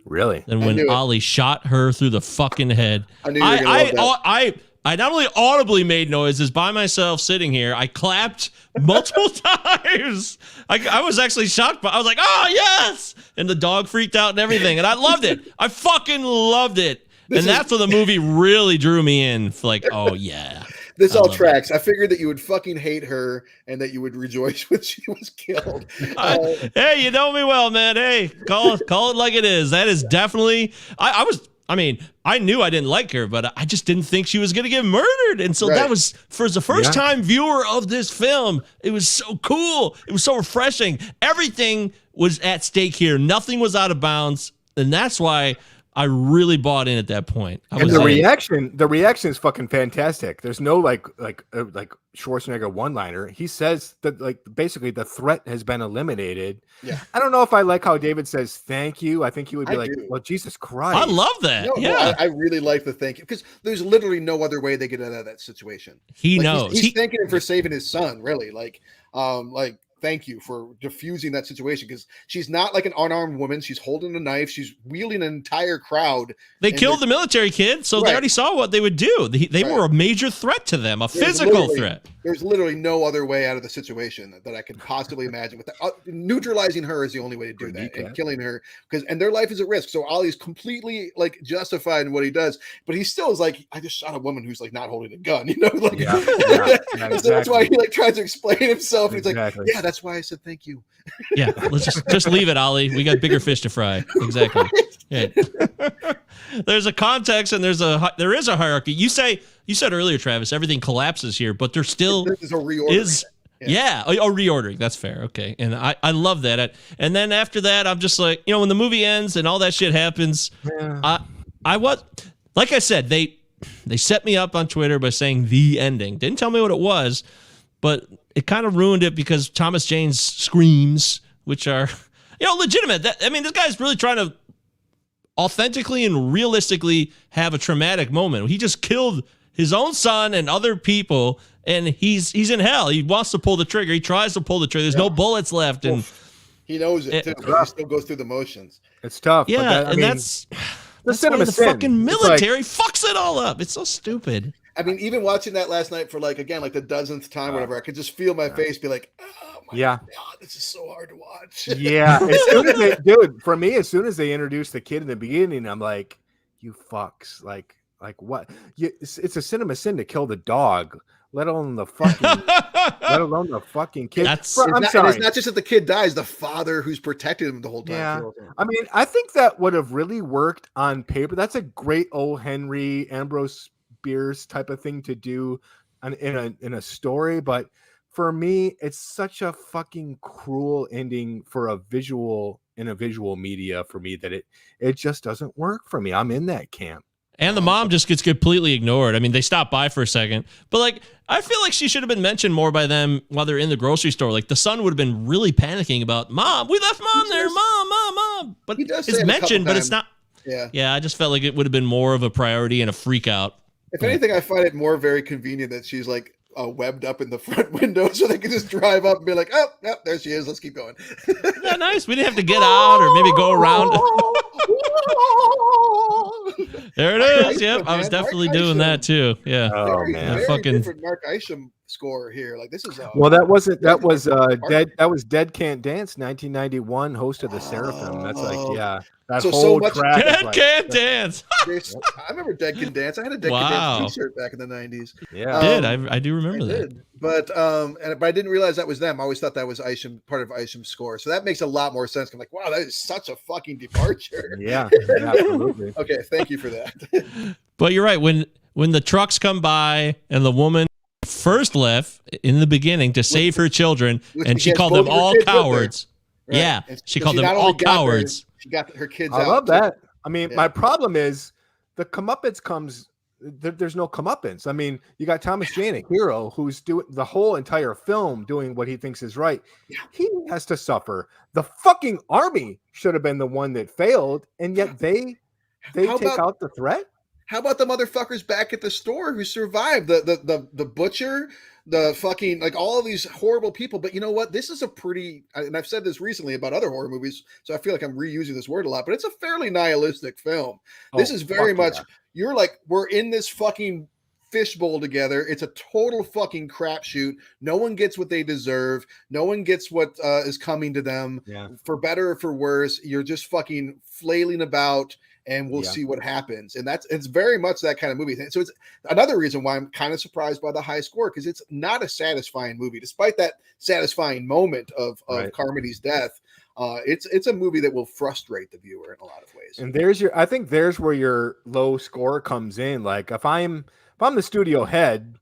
Really? Than when Ollie shot her through the fucking head. I knew you were gonna love that. I not only audibly made noises by myself sitting here, I clapped multiple times. I was actually shocked. I was like, oh, yes. And the dog freaked out and everything. And I loved it. I fucking loved it. That's when the movie really drew me in. Like, oh, yeah. This all tracks. I figured that you would fucking hate her and that you would rejoice when she was killed. Hey, you know me well, man. Hey, call it like it is. That is definitely... I knew I didn't like her, but I just didn't think she was going to get murdered. And so that was, for the first time viewer of this film, it was so cool. It was so refreshing. Everything was at stake here. Nothing was out of bounds. And that's why I really bought in at that point. The reaction is fucking fantastic. There's no like Schwarzenegger one-liner. He says that like basically the threat has been eliminated. Yeah. I don't know if I like how David says thank you. I think he would be well, Jesus Christ. I love that. I really like the thank you because there's literally no other way they get out of that situation. He knows. He's thanking him for saving his son. Really, thank you for diffusing that situation, because she's not like an unarmed woman. She's holding a knife. She's wielding an entire crowd. They killed the military kid, so they already saw what they would do. They were a major threat to them, a physical threat. There's literally no other way out of the situation that I could possibly imagine. With neutralizing her is the only way to do that, and killing her, and their life is at risk. So Ollie's completely like justified in what he does, but he still is like, I just shot a woman who's like not holding a gun, you know? Like, exactly. So that's why he like tries to explain himself. And he's like, yeah, that's why I said thank you. Yeah, let's just leave it, Ollie. We got bigger fish to fry. Exactly. Yeah. There's a context and there is a hierarchy. You said earlier, Travis, everything collapses here, but there still is a reordering. Reordering. That's fair. Okay. And I love that. And then after that, I'm just like, when the movie ends and all that shit happens, I was, like I said, they set me up on Twitter by saying the ending. Didn't tell me what it was, but it kind of ruined it because Thomas Jane's screams, which are, legitimate. This guy's really trying to authentically and realistically have a traumatic moment. He just killed his own son and other people, and he's in hell. He wants to pull the trigger. He tries to pull the trigger. There's no bullets left, and he knows it too. But he still goes through the motions. It's tough. Yeah, but that's why the fucking military fucks it all up. It's so stupid. I mean, even watching that last night for like the dozenth time, or whatever, I could just feel my face be like, oh my God, this is so hard to watch. Yeah. For me, as soon as they introduced the kid in the beginning, I'm like, you fucks. Like what? It's a cinema sin to kill the dog, let alone the fucking kid. I'm sorry. It's not just that the kid dies, the father who's protected him the whole time. Yeah. I mean, I think that would have really worked on paper. That's a great old Henry Ambrose Bierce type of thing to do in a story, but for me, it's such a fucking cruel ending for a visual media for me that it just doesn't work for me. I'm in that camp. And the mom just gets completely ignored. I mean, they stop by for a second, but like, I feel like she should have been mentioned more by them while they're in the grocery store. Like the son would have been really panicking about, Mom, we left Mom there, Mom. But it's mentioned, but it's not. Yeah. I just felt like it would have been more of a priority and a freak out. If anything, I find it more very convenient that she's like webbed up in the front window so they can just drive up and be like, oh, there she is. Let's keep going. Isn't that nice? We didn't have to get out or maybe go around. There it is. Yep. I was definitely doing that too. Yeah. Oh, man. Very different Mark Isham score here. Like this is Dead Can't Dance 1991, host of the Seraphim. That's like that so whole much track. Dead Can't Dance. I remember Dead Can Dance. I had a Dead Can Dance t-shirt back in the 90s. Yeah. I do remember that. But I didn't realize that was them. I always thought that was Isham, part of Isham's score. So that makes a lot more sense. I'm like, wow, that is such a fucking departure. Yeah, absolutely. Okay, thank you for that. But you're right. When the trucks come by and the woman first left in the beginning to save her children, and she called them all cowards. Right. Yeah, she called them all cowards. She got her kids out. I love that. I mean, my problem is the comeuppance comes. There's no comeuppance. I mean, you got Thomas Jane, a hero, who's doing the whole entire film doing what he thinks is right. Yeah. He has to suffer. The fucking army should have been the one that failed, and yet they take out the threat. How about the motherfuckers back at the store who survived? The butcher, the fucking, like all of these horrible people. But you know what? This is and I've said this recently about other horror movies, so I feel like I'm reusing this word a lot, but it's a fairly nihilistic film. This is very much, you're like, we're in this fucking fishbowl together. It's a total fucking crapshoot. No one gets what they deserve. No one gets what is coming to them. Yeah. For better or for worse. You're just fucking flailing about, and we'll see what happens. And it's very much that kind of movie. So it's another reason why I'm kind of surprised by the high score, because it's not a satisfying movie, despite that satisfying moment of Carmody's death. It's a movie that will frustrate the viewer in a lot of ways. And I think there's where your low score comes in. Like if I'm the studio head,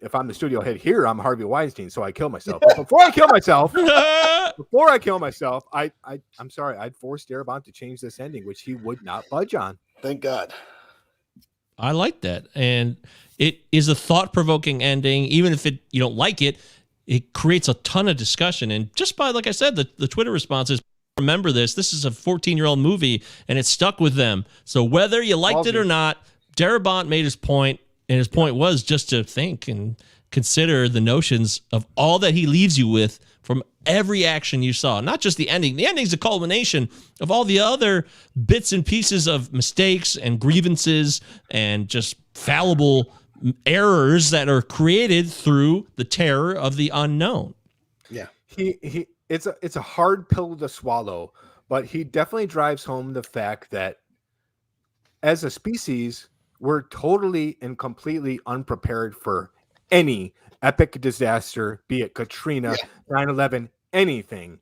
if I'm the studio head here, I'm Harvey Weinstein, so I kill myself. But before I kill myself, I'm sorry, I'd force Darabont to change this ending, which he would not budge on. Thank God. I like that, and it is a thought-provoking ending. Even if you don't like it, it creates a ton of discussion. And just by, like I said, the Twitter responses. Remember this is a 14-year-old movie, and it stuck with them. So whether you liked it or not, Darabont made his point. And his point was just to think and consider the notions of all that he leaves you with from every action you saw, not just the ending. The ending's a culmination of all the other bits and pieces of mistakes and grievances and just fallible errors that are created through the terror of the unknown. Yeah. It's a hard pill to swallow, but he definitely drives home the fact that as a species, we're totally and completely unprepared for any epic disaster, be it Katrina, 9/11, anything,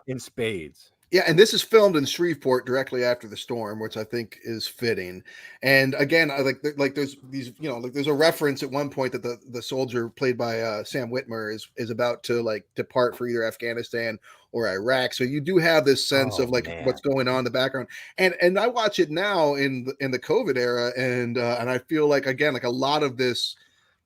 in spades. Yeah, and this is filmed in Shreveport directly after the storm, which I think is fitting. And again, I like there's these, there's a reference at one point that the soldier played by Sam Witwer is about to like depart for either Afghanistan or Iraq. So you do have this sense of like what's going on in the background. And I watch it now in the COVID era, and I feel like again like a lot of this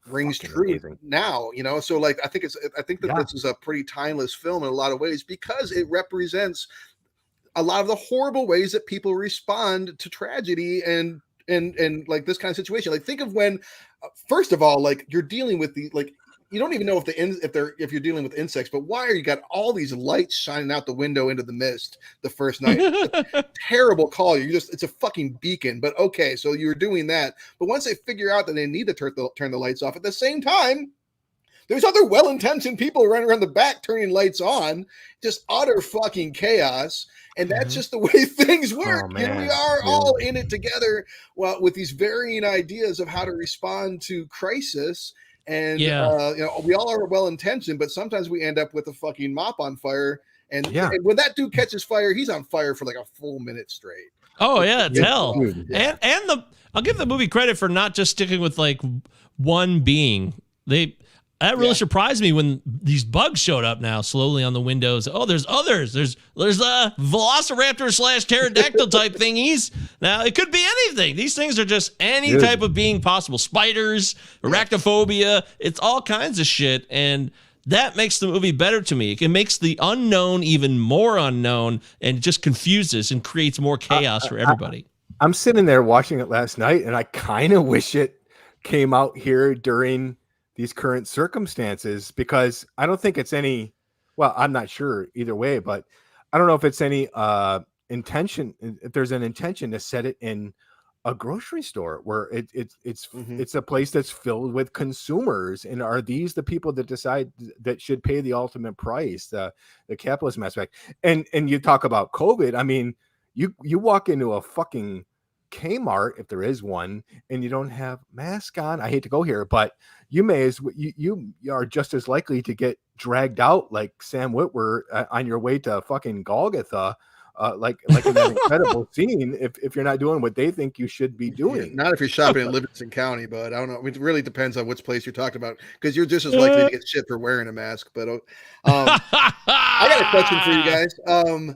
rings true now, so like I think that this is a pretty timeless film in a lot of ways because it represents a lot of the horrible ways that people respond to tragedy and like this kind of situation. Like think of when first of all, like you're dealing with the like you don't even know if you're dealing with insects, but why are you got all these lights shining out the window into the mist the first night? Terrible call. It's a fucking beacon. But okay, so you're doing that. But once they figure out that they need to turn the lights off at the same time, there's other well-intentioned people running around the back turning lights on, just utter fucking chaos. And that's just the way things work. And we are all in it together, well, with these varying ideas of how to respond to crisis. And we all are well-intentioned, but sometimes we end up with a fucking mop on fire. And when that dude catches fire, he's on fire for like a full minute straight. Oh yeah, it's hell. And I'll give the movie credit for not just sticking with like one being. That really surprised me when these bugs showed up now slowly on the windows. Oh, there's others. There's velociraptor / pterodactyl type thingies. Now, it could be anything. These things are just any type of being possible. Spiders, arachnophobia. It's all kinds of shit. And that makes the movie better to me. It makes the unknown even more unknown and just confuses and creates more chaos for everybody. I'm sitting there watching it last night, and I kind of wish it came out here during these current circumstances, because I don't think it's any, well, I'm not sure either way, but I don't know if it's any intention, if there's an intention to set it in a grocery store where it's a place that's filled with consumers. And are these the people that decide that should pay the ultimate price, the capitalism aspect? And you talk about COVID. I mean, you walk into a fucking Kmart, if there is one, and you don't have mask on, I hate to go here, but you are just as likely to get dragged out like Sam Witwer on your way to fucking Golgotha, like in that incredible scene, if you're not doing what they think you should be doing. Not if you're shopping in Livingston County, but I don't know. It really depends on which place you're talking about, because you're just as likely to get shit for wearing a mask. But I got a question for you guys.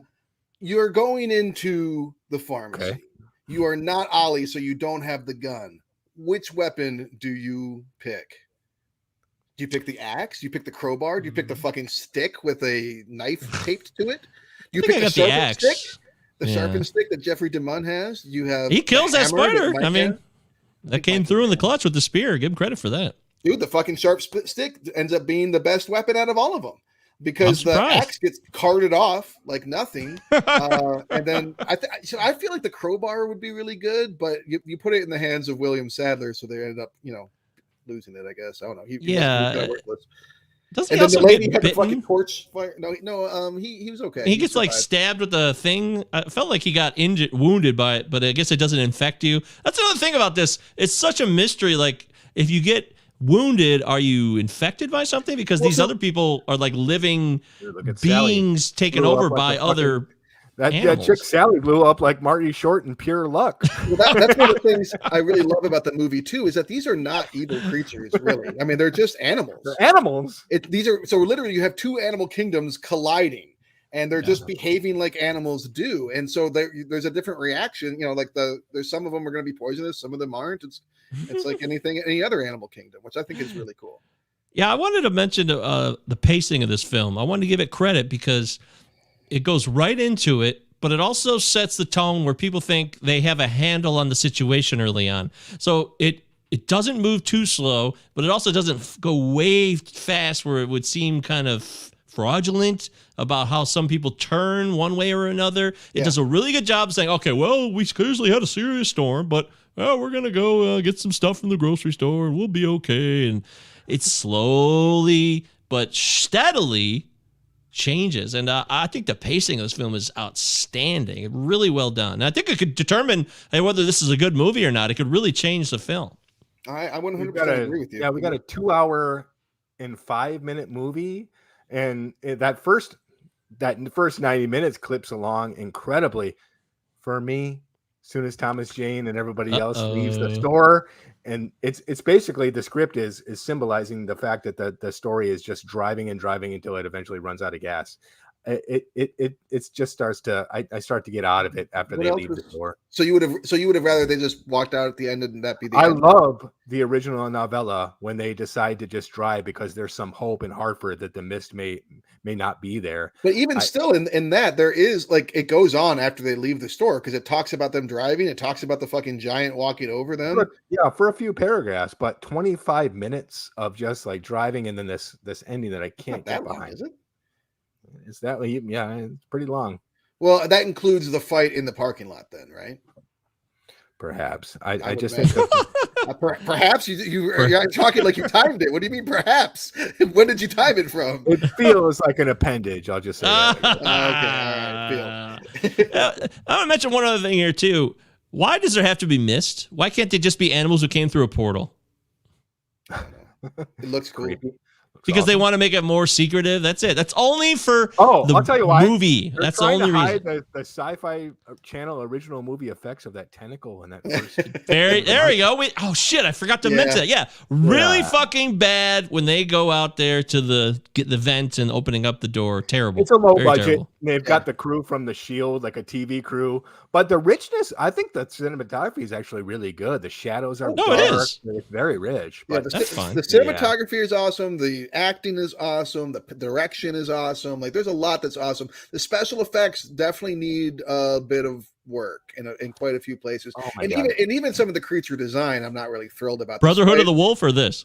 You're going into the pharmacy. Okay. You are not Ollie, so you don't have the gun. Which weapon do you pick? Do you pick the axe? Do you pick the crowbar? Do you pick the fucking stick with a knife taped to it? Do you pick the sharpened stick? The sharpened stick that Jeffrey DeMunn has? He kills that spider. I mean, that came through in the clutch with the spear. Give him credit for that. Dude, the fucking sharp stick ends up being the best weapon out of all of them, because the axe gets carted off like nothing. And then I feel like the crowbar would be really good, but you put it in the hands of William Sadler, so they ended up, losing it, I guess. I don't know. He doesn't he also the lady get had bitten? The fucking torch fire. No, he was okay. He gets like stabbed with the thing. I felt like he got wounded by it, but I guess it doesn't infect you. That's another thing about this. It's such a mystery. Like, if you get wounded, are you infected by something? Because these other people are like living beings taken over by other that chick Sally blew up like Marty Short in pure luck. Well, that's one of the things I really love about the movie too, is that these are not evil creatures, really. I mean, they're just animals. They're animals. So literally you have two animal kingdoms colliding, and they're just behaving like animals do. And so there's a different reaction. There's some of them are going to be poisonous, some of them aren't. It's like any other animal kingdom, which I think is really cool. Yeah, I wanted to mention the pacing of this film. I wanted to give it credit because it goes right into it, but it also sets the tone where people think they have a handle on the situation early on. So it it doesn't move too slow, but it also doesn't go way fast where it would seem kind of fraudulent about how some people turn one way or another. It does a really good job of saying, okay, well, we occasionally had a serious storm, but we're going to go get some stuff from the grocery store and we'll be okay. And it slowly but steadily changes. And I think the pacing of this film is outstanding. Really well done. And I think it could determine whether this is a good movie or not. It could really change the film. I 100% agree with you. Yeah, we got a 2-hour and 5-minute movie. And that first 90 minutes clips along incredibly. For me, as soon as Thomas Jane and everybody else leaves the store, and it's basically the script is symbolizing the fact that the story is just driving and driving until it eventually runs out of gas. It just starts to I start to get out of it after they leave the store. So you would have rather they just walked out at the end and that be the end? I love the original novella when they decide to just drive because there's some hope in Hartford that the mist may not be there. But even still in that there is like it goes on after they leave the store because it talks about them driving, it talks about the fucking giant walking over them. For a few paragraphs, but 25 minutes of just like driving and then this ending that I can't get behind. Long, is it? Is that it's pretty long. Well, that includes the fight in the parking lot then, right? Perhaps. I just think perhaps you're talking like you timed it. What do you mean perhaps? When did you time it from? It feels like an appendage. I'll just say that. Okay, all right, I want to mention one other thing here too. Why does there have to be mist? Why can't they just be animals who came through a portal? It looks cool. Creepy. Because they want to make it more secretive. That's it. That's only for I'll tell you why. Movie. That's the only reason. The Sci-Fi Channel original movie effects of that tentacle and that first. there we go. I forgot to mention that. Yeah, really fucking bad when they go out there to get the vent and opening up the door. Terrible. It's a low budget. Terrible. They've got the crew from The Shield, like a TV crew, but the richness. I think the cinematography is actually really good. The shadows are dark. It is. It's very rich. Yeah, But that's fine. The cinematography is awesome. The acting is awesome. The direction is awesome. Like there's a lot that's awesome. The special effects definitely need a bit of work in quite a few places. Even some of the creature design, I'm not really thrilled about. Brotherhood of the Wolf or this?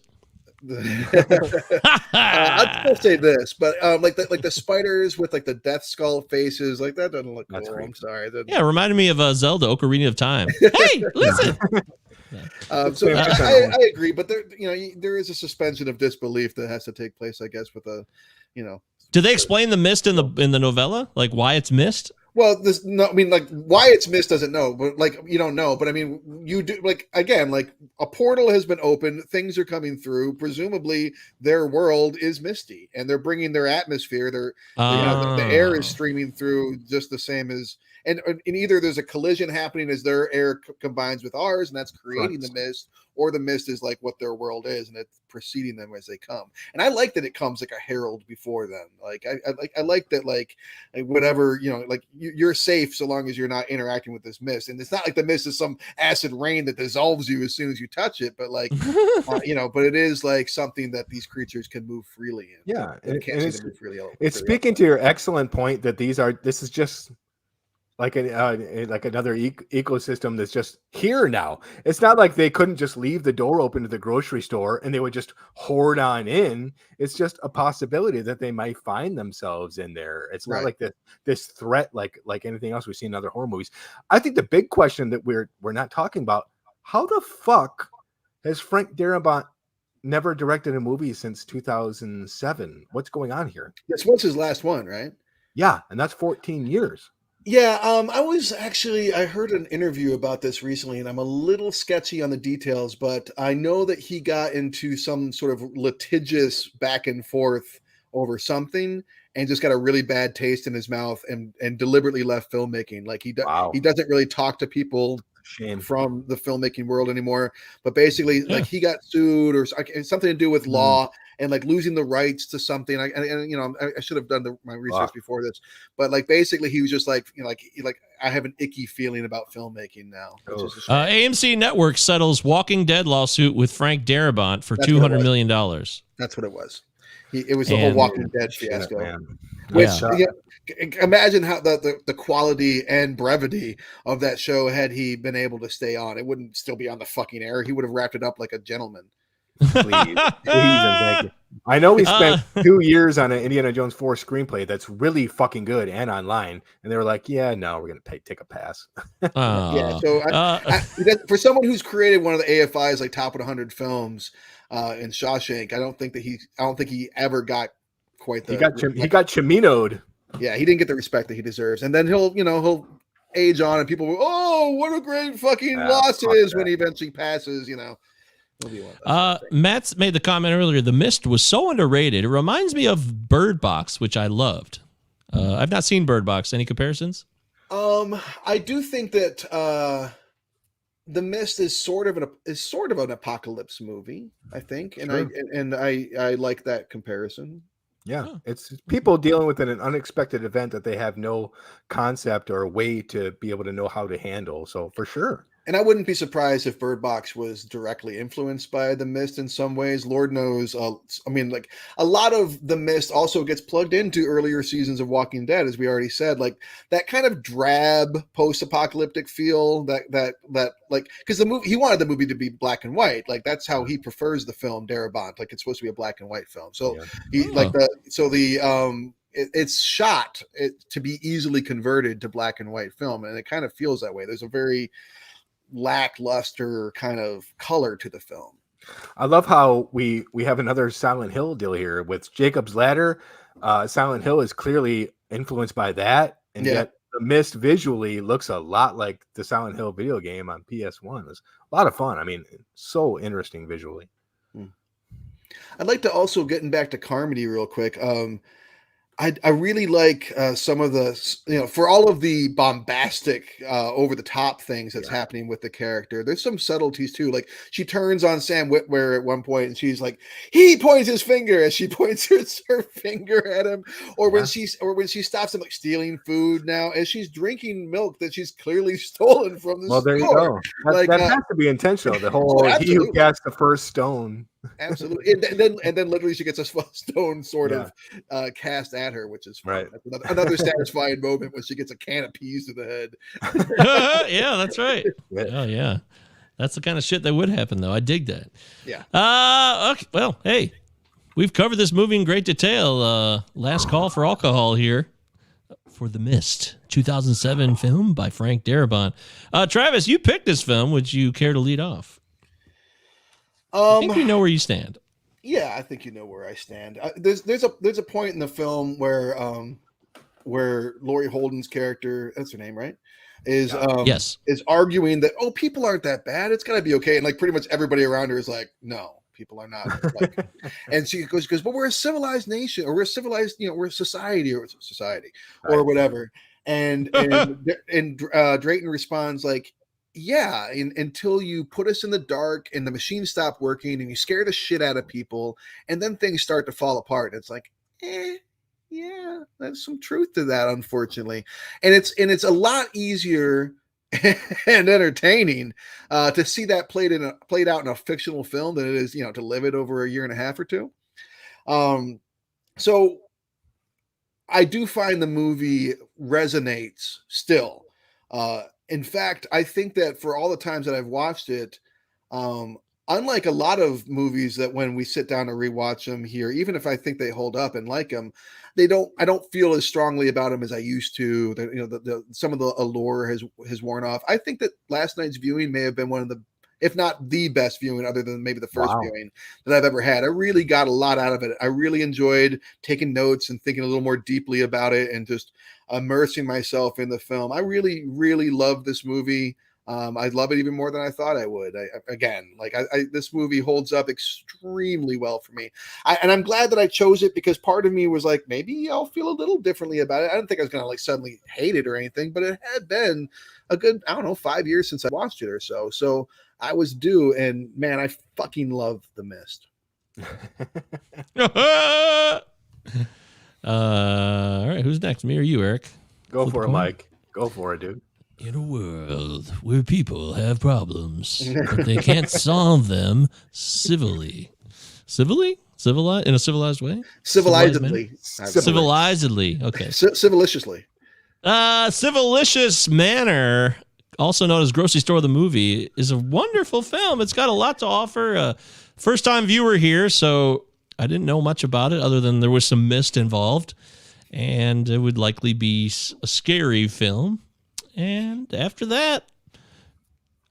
I'd still say this, but like the spiders with like the death skull faces, like that doesn't look cool. I'm sorry. Yeah, reminded me of Zelda Ocarina of Time. Hey, listen. So I agree, but there is a suspension of disbelief that has to take place, I guess, with Do they explain the mist in the novella, like why it's mist? Well, like why it's mist doesn't know, but like you don't know, but I mean you do. Like again, like a portal has been opened, things are coming through. Presumably, their world is misty, and they're bringing their atmosphere. The air is streaming through just the same as. And either there's a collision happening as their air combines with ours, and that's creating the mist, or the mist is like what their world is, and it's preceding them as they come. And I like that it comes like a herald before them. Like I like that, like whatever like you're safe so long as you're not interacting with this mist. And it's not like the mist is some acid rain that dissolves you as soon as you touch it, but like but it is like something that these creatures can move freely in. Yeah, it's speaking to your excellent point that this is just like another ecosystem that's just here now. It's not like they couldn't just leave the door open to the grocery store and they would just hoard on in. It's just a possibility that they might find themselves in there. It's not like this threat like anything else we've seen in other horror movies. I think the big question that we're not talking about, how the fuck has Frank Darabont never directed a movie since 2007? What's going on here? This was his last one, right? Yeah, and that's 14 years. Yeah, I heard an interview about this recently, and I'm a little sketchy on the details, but I know that he got into some sort of litigious back and forth over something and just got a really bad taste in his mouth and deliberately left filmmaking. Like he doesn't really talk to people from the filmmaking world anymore, but basically like he got sued or something to do with law and like losing the rights to something. I should have done my research before this, but like basically he was just like I have an icky feeling about filmmaking now. AMC Network settles Walking Dead lawsuit with Frank Darabont for $200 million. That's what it was. It was the whole Walking Dead fiasco. Man. Which imagine how the quality and brevity of that show had he been able to stay on. It wouldn't still be on the fucking air. He would have wrapped it up like a gentleman. Please and thank you. I know we spent 2 years on an Indiana Jones 4 screenplay that's really fucking good and online, and they were like, "Yeah, no, we're gonna take a pass." Yeah, so for someone who's created one of the AFI's like top 100 films in Shawshank, I don't think he ever got quite the. He got chiminoed. Yeah, he didn't get the respect that he deserves, and then he'll age on, and people will, oh, what a great fucking loss it is when he eventually passes. Matt's made the comment earlier. The Mist was so underrated. It reminds me of Bird Box, which I loved. I've not seen Bird Box. Any comparisons? I do think that The Mist is sort of an apocalypse movie, I think, and I like that comparison. Yeah, it's people dealing with an unexpected event that they have no concept or way to be able to know how to handle. So for sure. And I wouldn't be surprised if Bird Box was directly influenced by The Mist in some ways. Lord knows. I mean, like a lot of The Mist also gets plugged into earlier seasons of Walking Dead, as we already said. Like that kind of drab post-apocalyptic feel that like because the movie, he wanted the movie to be black and white. Like that's how he prefers the film Darabont. Like it's supposed to be a black and white film. So it's shot to be easily converted to black and white film, and it kind of feels that way. There's a very lackluster kind of color to the film. I love how we have another Silent Hill deal here with Jacob's Ladder. Silent Hill is clearly influenced by that, and yet The Mist visually looks a lot like the Silent Hill video game on PS1. It was a lot of fun. I mean, so interesting visually. I'd like to also, getting back to Carmody real quick, I really like some of the, for all of the bombastic, over the top things that's happening with the character. There's some subtleties too. Like she turns on Sam Witwer at one point, and she's like, he points his finger as she points her finger at him, or when she stops him like stealing food now as she's drinking milk that she's clearly stolen from the store. Well, there you go. That has to be intentional. The whole he who casts the first stone. Absolutely, and then literally she gets a stone sort of cast at her, which is fun. Right. That's another satisfying moment when she gets a can of peas to the head. Yeah, that's right. Oh yeah, that's the kind of shit that would happen, though. I dig that. Yeah. Okay. Well, hey, we've covered this movie in great detail. Last call for alcohol here for The Mist, 2007 film by Frank Darabont. Travis, you picked this film. Would you care to lead off? I think we know where you stand. Yeah, I think you know where I stand. There's a point in the film where Laurie Holden's character, that's her name, right? Is arguing that people aren't that bad. It's gotta be okay. And like pretty much everybody around her is like, no, people are not. Like, and she goes, but we're a civilized nation, or we're a civilized, we're a society or whatever. And Drayton responds like, yeah, until you put us in the dark and the machines stop working and you scare the shit out of people and then things start to fall apart. It's like, yeah, there's some truth to that, unfortunately. And it's a lot easier and entertaining to see that played out in a fictional film than it is, to live it over a year and a half or two. So I do find the movie resonates still. In fact, I think that for all the times that I've watched it, unlike a lot of movies that when we sit down to rewatch them here, even if I think they hold up and like them, I don't feel as strongly about them as I used to. Some of the allure has worn off. I think that last night's viewing may have been one of the, if not the best viewing, other than maybe the first viewing that I've ever had. I really got a lot out of it. I really enjoyed taking notes and thinking a little more deeply about it and just immersing myself in the film. I really, really love this movie. I love it even more than I thought I would. This movie holds up extremely well for me. And I'm glad that I chose it, because part of me was like, maybe I'll feel a little differently about it. I didn't think I was going to like suddenly hate it or anything, but it had been a good, 5 years since I watched it or so. So I was due, and man, I fucking love The Mist. All right, who's next? Me or you, Eric? Go for it, Mike. Go for it, dude. In a world where people have problems, but they can't solve them civilly. Civilly? Civilized in a civilized way? Civilizedly. Civilizedly. Okay. Civiliciously. Civilicious Manor, also known as Grocery Store the Movie, is a wonderful film. It's got a lot to offer. First time viewer here, so I didn't know much about it other than there was some mist involved, and it would likely be a scary film. And after that,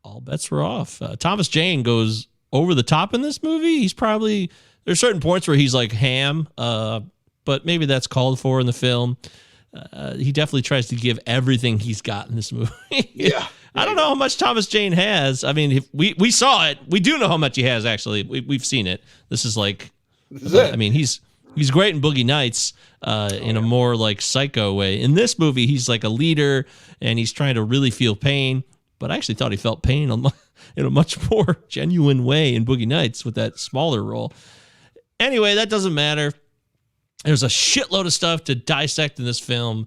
all bets were off. Thomas Jane goes over the top in this movie. He's probably, there's certain points where he's like ham, but maybe that's called for in the film. He definitely tries to give everything he's got in this movie. Yeah. I don't know how much Thomas Jane has. I mean, if we saw it. We do know how much he has, actually. We've seen it. This is like, I mean, he's great in Boogie Nights in a more like psycho way. In this movie, he's like a leader, and he's trying to really feel pain. But I actually thought he felt pain in a much more genuine way in Boogie Nights with that smaller role. Anyway, that doesn't matter. There's a shitload of stuff to dissect in this film.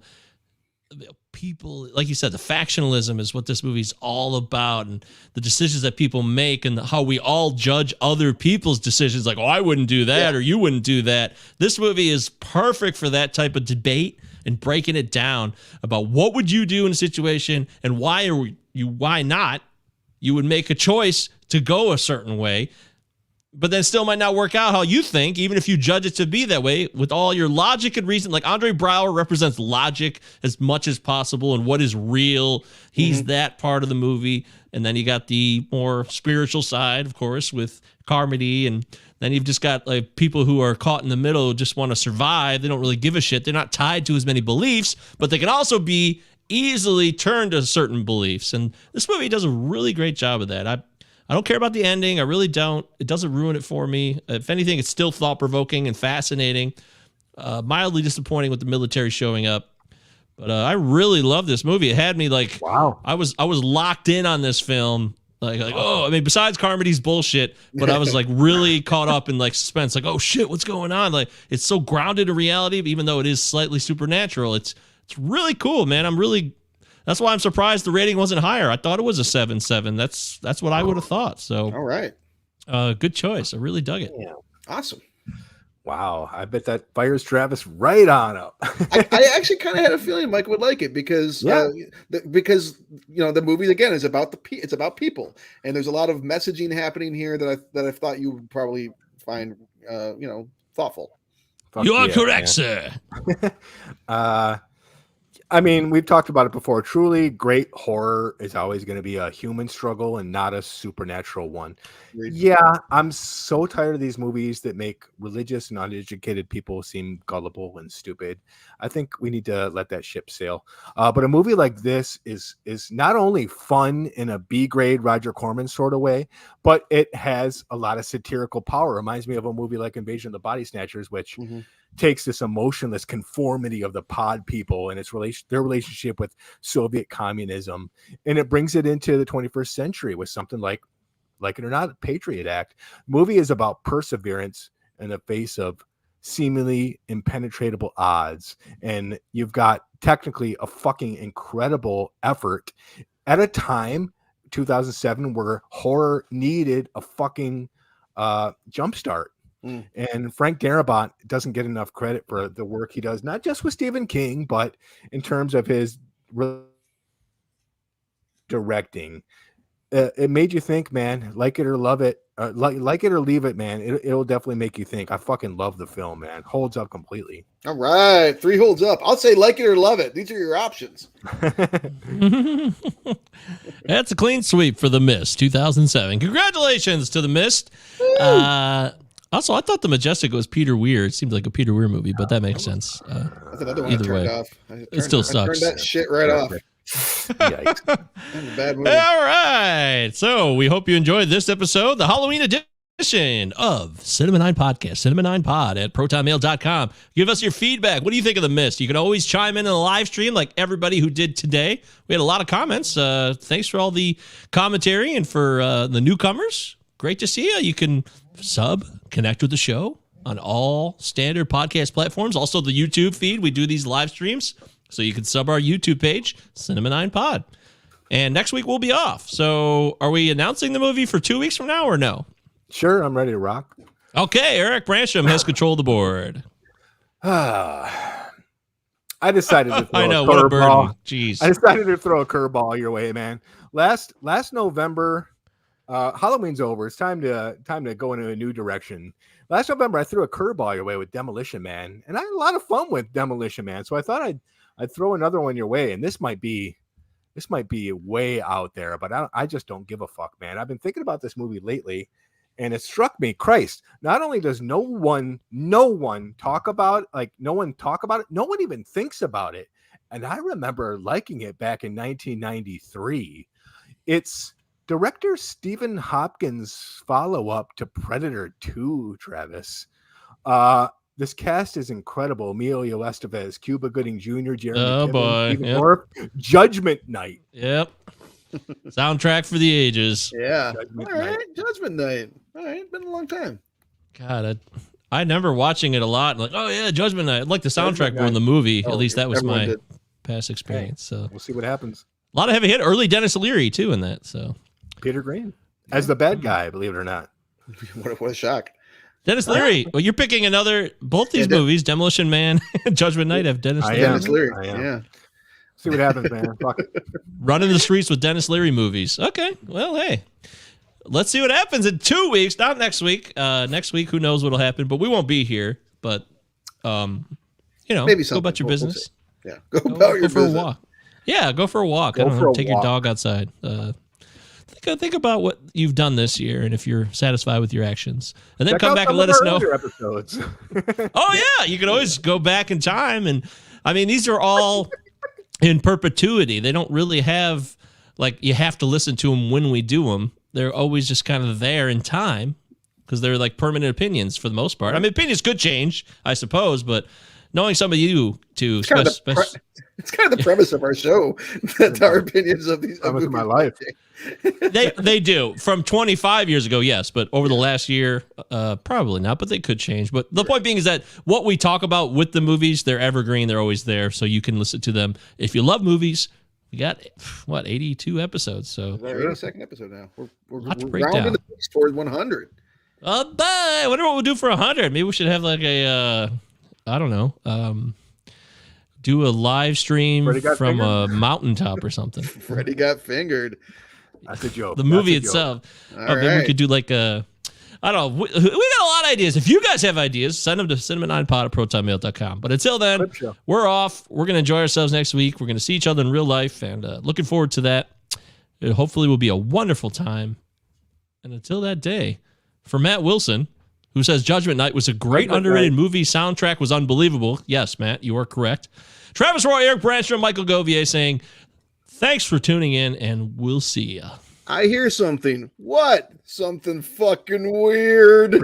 People, like you said, the factionalism is what this movie's all about, and the decisions that people make and how we all judge other people's decisions. Like, oh, I wouldn't do that, or you wouldn't do that. This movie is perfect for that type of debate and breaking it down about what would you do in a situation and why not. You would make a choice to go a certain way, but then still might not work out how you think, even if you judge it to be that way with all your logic and reason. Like Andre Braugher represents logic as much as possible and what is real. He's that part of the movie. And then you got the more spiritual side, of course, with Carmody. And then you've just got like people who are caught in the middle who just want to survive. They don't really give a shit. They're not tied to as many beliefs, but they can also be easily turned to certain beliefs. And this movie does a really great job of that. I don't care about the ending. I really don't. It doesn't ruin it for me. If anything, it's still thought-provoking and fascinating. Mildly disappointing with the military showing up. But I really love this movie. It had me like, wow. I was locked in on this film. Like, oh, I mean, besides Carmody's bullshit, but I was like really caught up in like suspense. Like, oh shit, what's going on? Like, it's so grounded in reality, even though it is slightly supernatural. It's really cool, man. That's why I'm surprised the rating wasn't higher. I thought it was a 7.7. That's what I would have thought. So, all right. Good choice. I really dug it. Yeah. Awesome. Wow. I bet that fires Travis right on up. I actually kind of had a feeling Mike would like it because because the movie again is about it's about people, and there's a lot of messaging happening here that I thought you would probably find thoughtful. You are correct, sir. I mean, we've talked about it before. Truly great horror is always going to be a human struggle and not a supernatural one. Yeah, I'm so tired of these movies that make religious and uneducated people seem gullible and stupid. I think we need to let that ship sail. But a movie like this is not only fun in a B-grade Roger Corman sort of way, but it has a lot of satirical power. It reminds me of a movie like Invasion of the Body Snatchers, which takes this emotionless conformity of the pod people and their relationship with Soviet communism, and it brings it into the 21st century with something like it or not, Patriot Act. The movie is about perseverance in the face of seemingly impenetrable odds, and you've got technically a fucking incredible effort at a time, 2007, where horror needed a fucking jumpstart. And Frank Darabont doesn't get enough credit for the work he does, not just with Stephen King, but in terms of his directing. It made you think, man. Like it or love it, like it or leave it, man. It'll definitely make you think. I fucking love the film, man. Holds up completely. All right, 3 holds up. I'll say like it or love it. These are your options. That's a clean sweep for The Mist, 2007. Congratulations to The Mist. Also, I thought The Majestic was Peter Weir. It seemed like a Peter Weir movie, but that makes sense. That's another one either I turned way. off. It still sucks. I turned that shit right off. Yikes. That's a bad movie. All right. So we hope you enjoyed this episode, the Halloween edition of Cinema 9 Podcast, Cinema 9 Pod at protonmail.com. Give us your feedback. What do you think of The Mist? You can always chime in the live stream like everybody who did today. We had a lot of comments. Thanks for all the commentary and for the newcomers. Great to see you. You can connect with the show on all standard podcast platforms. Also the YouTube feed. We do these live streams. So you can sub our YouTube page, Cinema 9 Pod. And next week we'll be off. So are we announcing the movie for 2 weeks from now or no? Sure, I'm ready to rock. Okay, Eric Bransham has control of the board. I decided to throw I know, a what a curveball. burden. Jeez. I decided to throw a curveball your way, man. Last November, Halloween's over. It's time to go in a new direction. Last November, I threw a curveball your way with Demolition Man, and I had a lot of fun with Demolition Man. So I thought I'd throw another one your way, and this might be way out there, but I just don't give a fuck, man. I've been thinking about this movie lately, and it struck me, Christ, not only does no one talk about it, no one even thinks about it. And I remember liking it back in 1993. It's director Stephen Hopkins' follow-up to Predator 2, Travis. This cast is incredible. Emilio Estevez, Cuba Gooding Jr., Jeremy Piven, Stephen Dorff, Judgment Night. Yep. Soundtrack for the ages. Yeah. Judgment All right. Night. Judgment Night. All right. Been a long time. God, I remember watching it a lot. Like, oh yeah, Judgment Night. I like the soundtrack Judgment more in the movie. At least that was everyone my did. past experience. So We'll see what happens. a lot of heavy hit. Early Dennis Leary too in that. So Peter Green as the bad guy, believe it or not. What a shock. Dennis Leary. Well, you're picking both these movies, Demolition Man and Judgment Night, have Dennis Leary. Dennis Leary. I am. Yeah. See what happens, man. Fuck it. Running the streets with Dennis Leary movies. Okay. Well, hey. Let's see what happens in 2 weeks. Not next week. Next week, who knows what'll happen, but we won't be here. But Maybe go about your We'll business. Yeah. Go about your for business. a walk. Yeah, go for a walk. Go I don't for know, a take your walk. dog outside. Think about what you've done this year and if you're satisfied with your actions. And then Check come out back some and let of us our know. earlier episodes. Oh yeah, you can always go back in time, and I mean these are all in perpetuity. They don't really have you have to listen to them when we do them. They're always just kind of there in time because they're like permanent opinions for the most part. I mean, opinions could change, I suppose, but knowing some of you to It's kind of the premise of our show that our opinions of these Premise of my movies- life. they do from 25 years ago, yes, but over the last year, probably not. But they could change. But the point being is that what we talk about with the movies, they're evergreen. They're always there, so you can listen to them if you love movies. We got 82 episodes, so Our 82nd episode now. We're Lot to break rounding down. the base towards 100. I wonder what we'll do for 100. Maybe we should have like a I don't know, do a live stream Freddie got from fingered? a mountaintop or something. Freddie got fingered. That's a joke. The movie That's a joke. itself. All Maybe we right. could do like a, I don't know. We got a lot of ideas. If you guys have ideas, send them to cinema9pod@protonmail.com. But until then, Clip show. we're off. We're going to enjoy ourselves next week. We're going to see each other in real life and looking forward to that. It hopefully will be a wonderful time. And until that day, for Matt Wilson, who says Judgment Night was a great Judgment underrated Night. movie, soundtrack was unbelievable. Yes, Matt, you are correct. Travis Roy, Eric Branstrom, Michael Govier saying, thanks for tuning in, and we'll see ya. I hear something. What? Something fucking weird.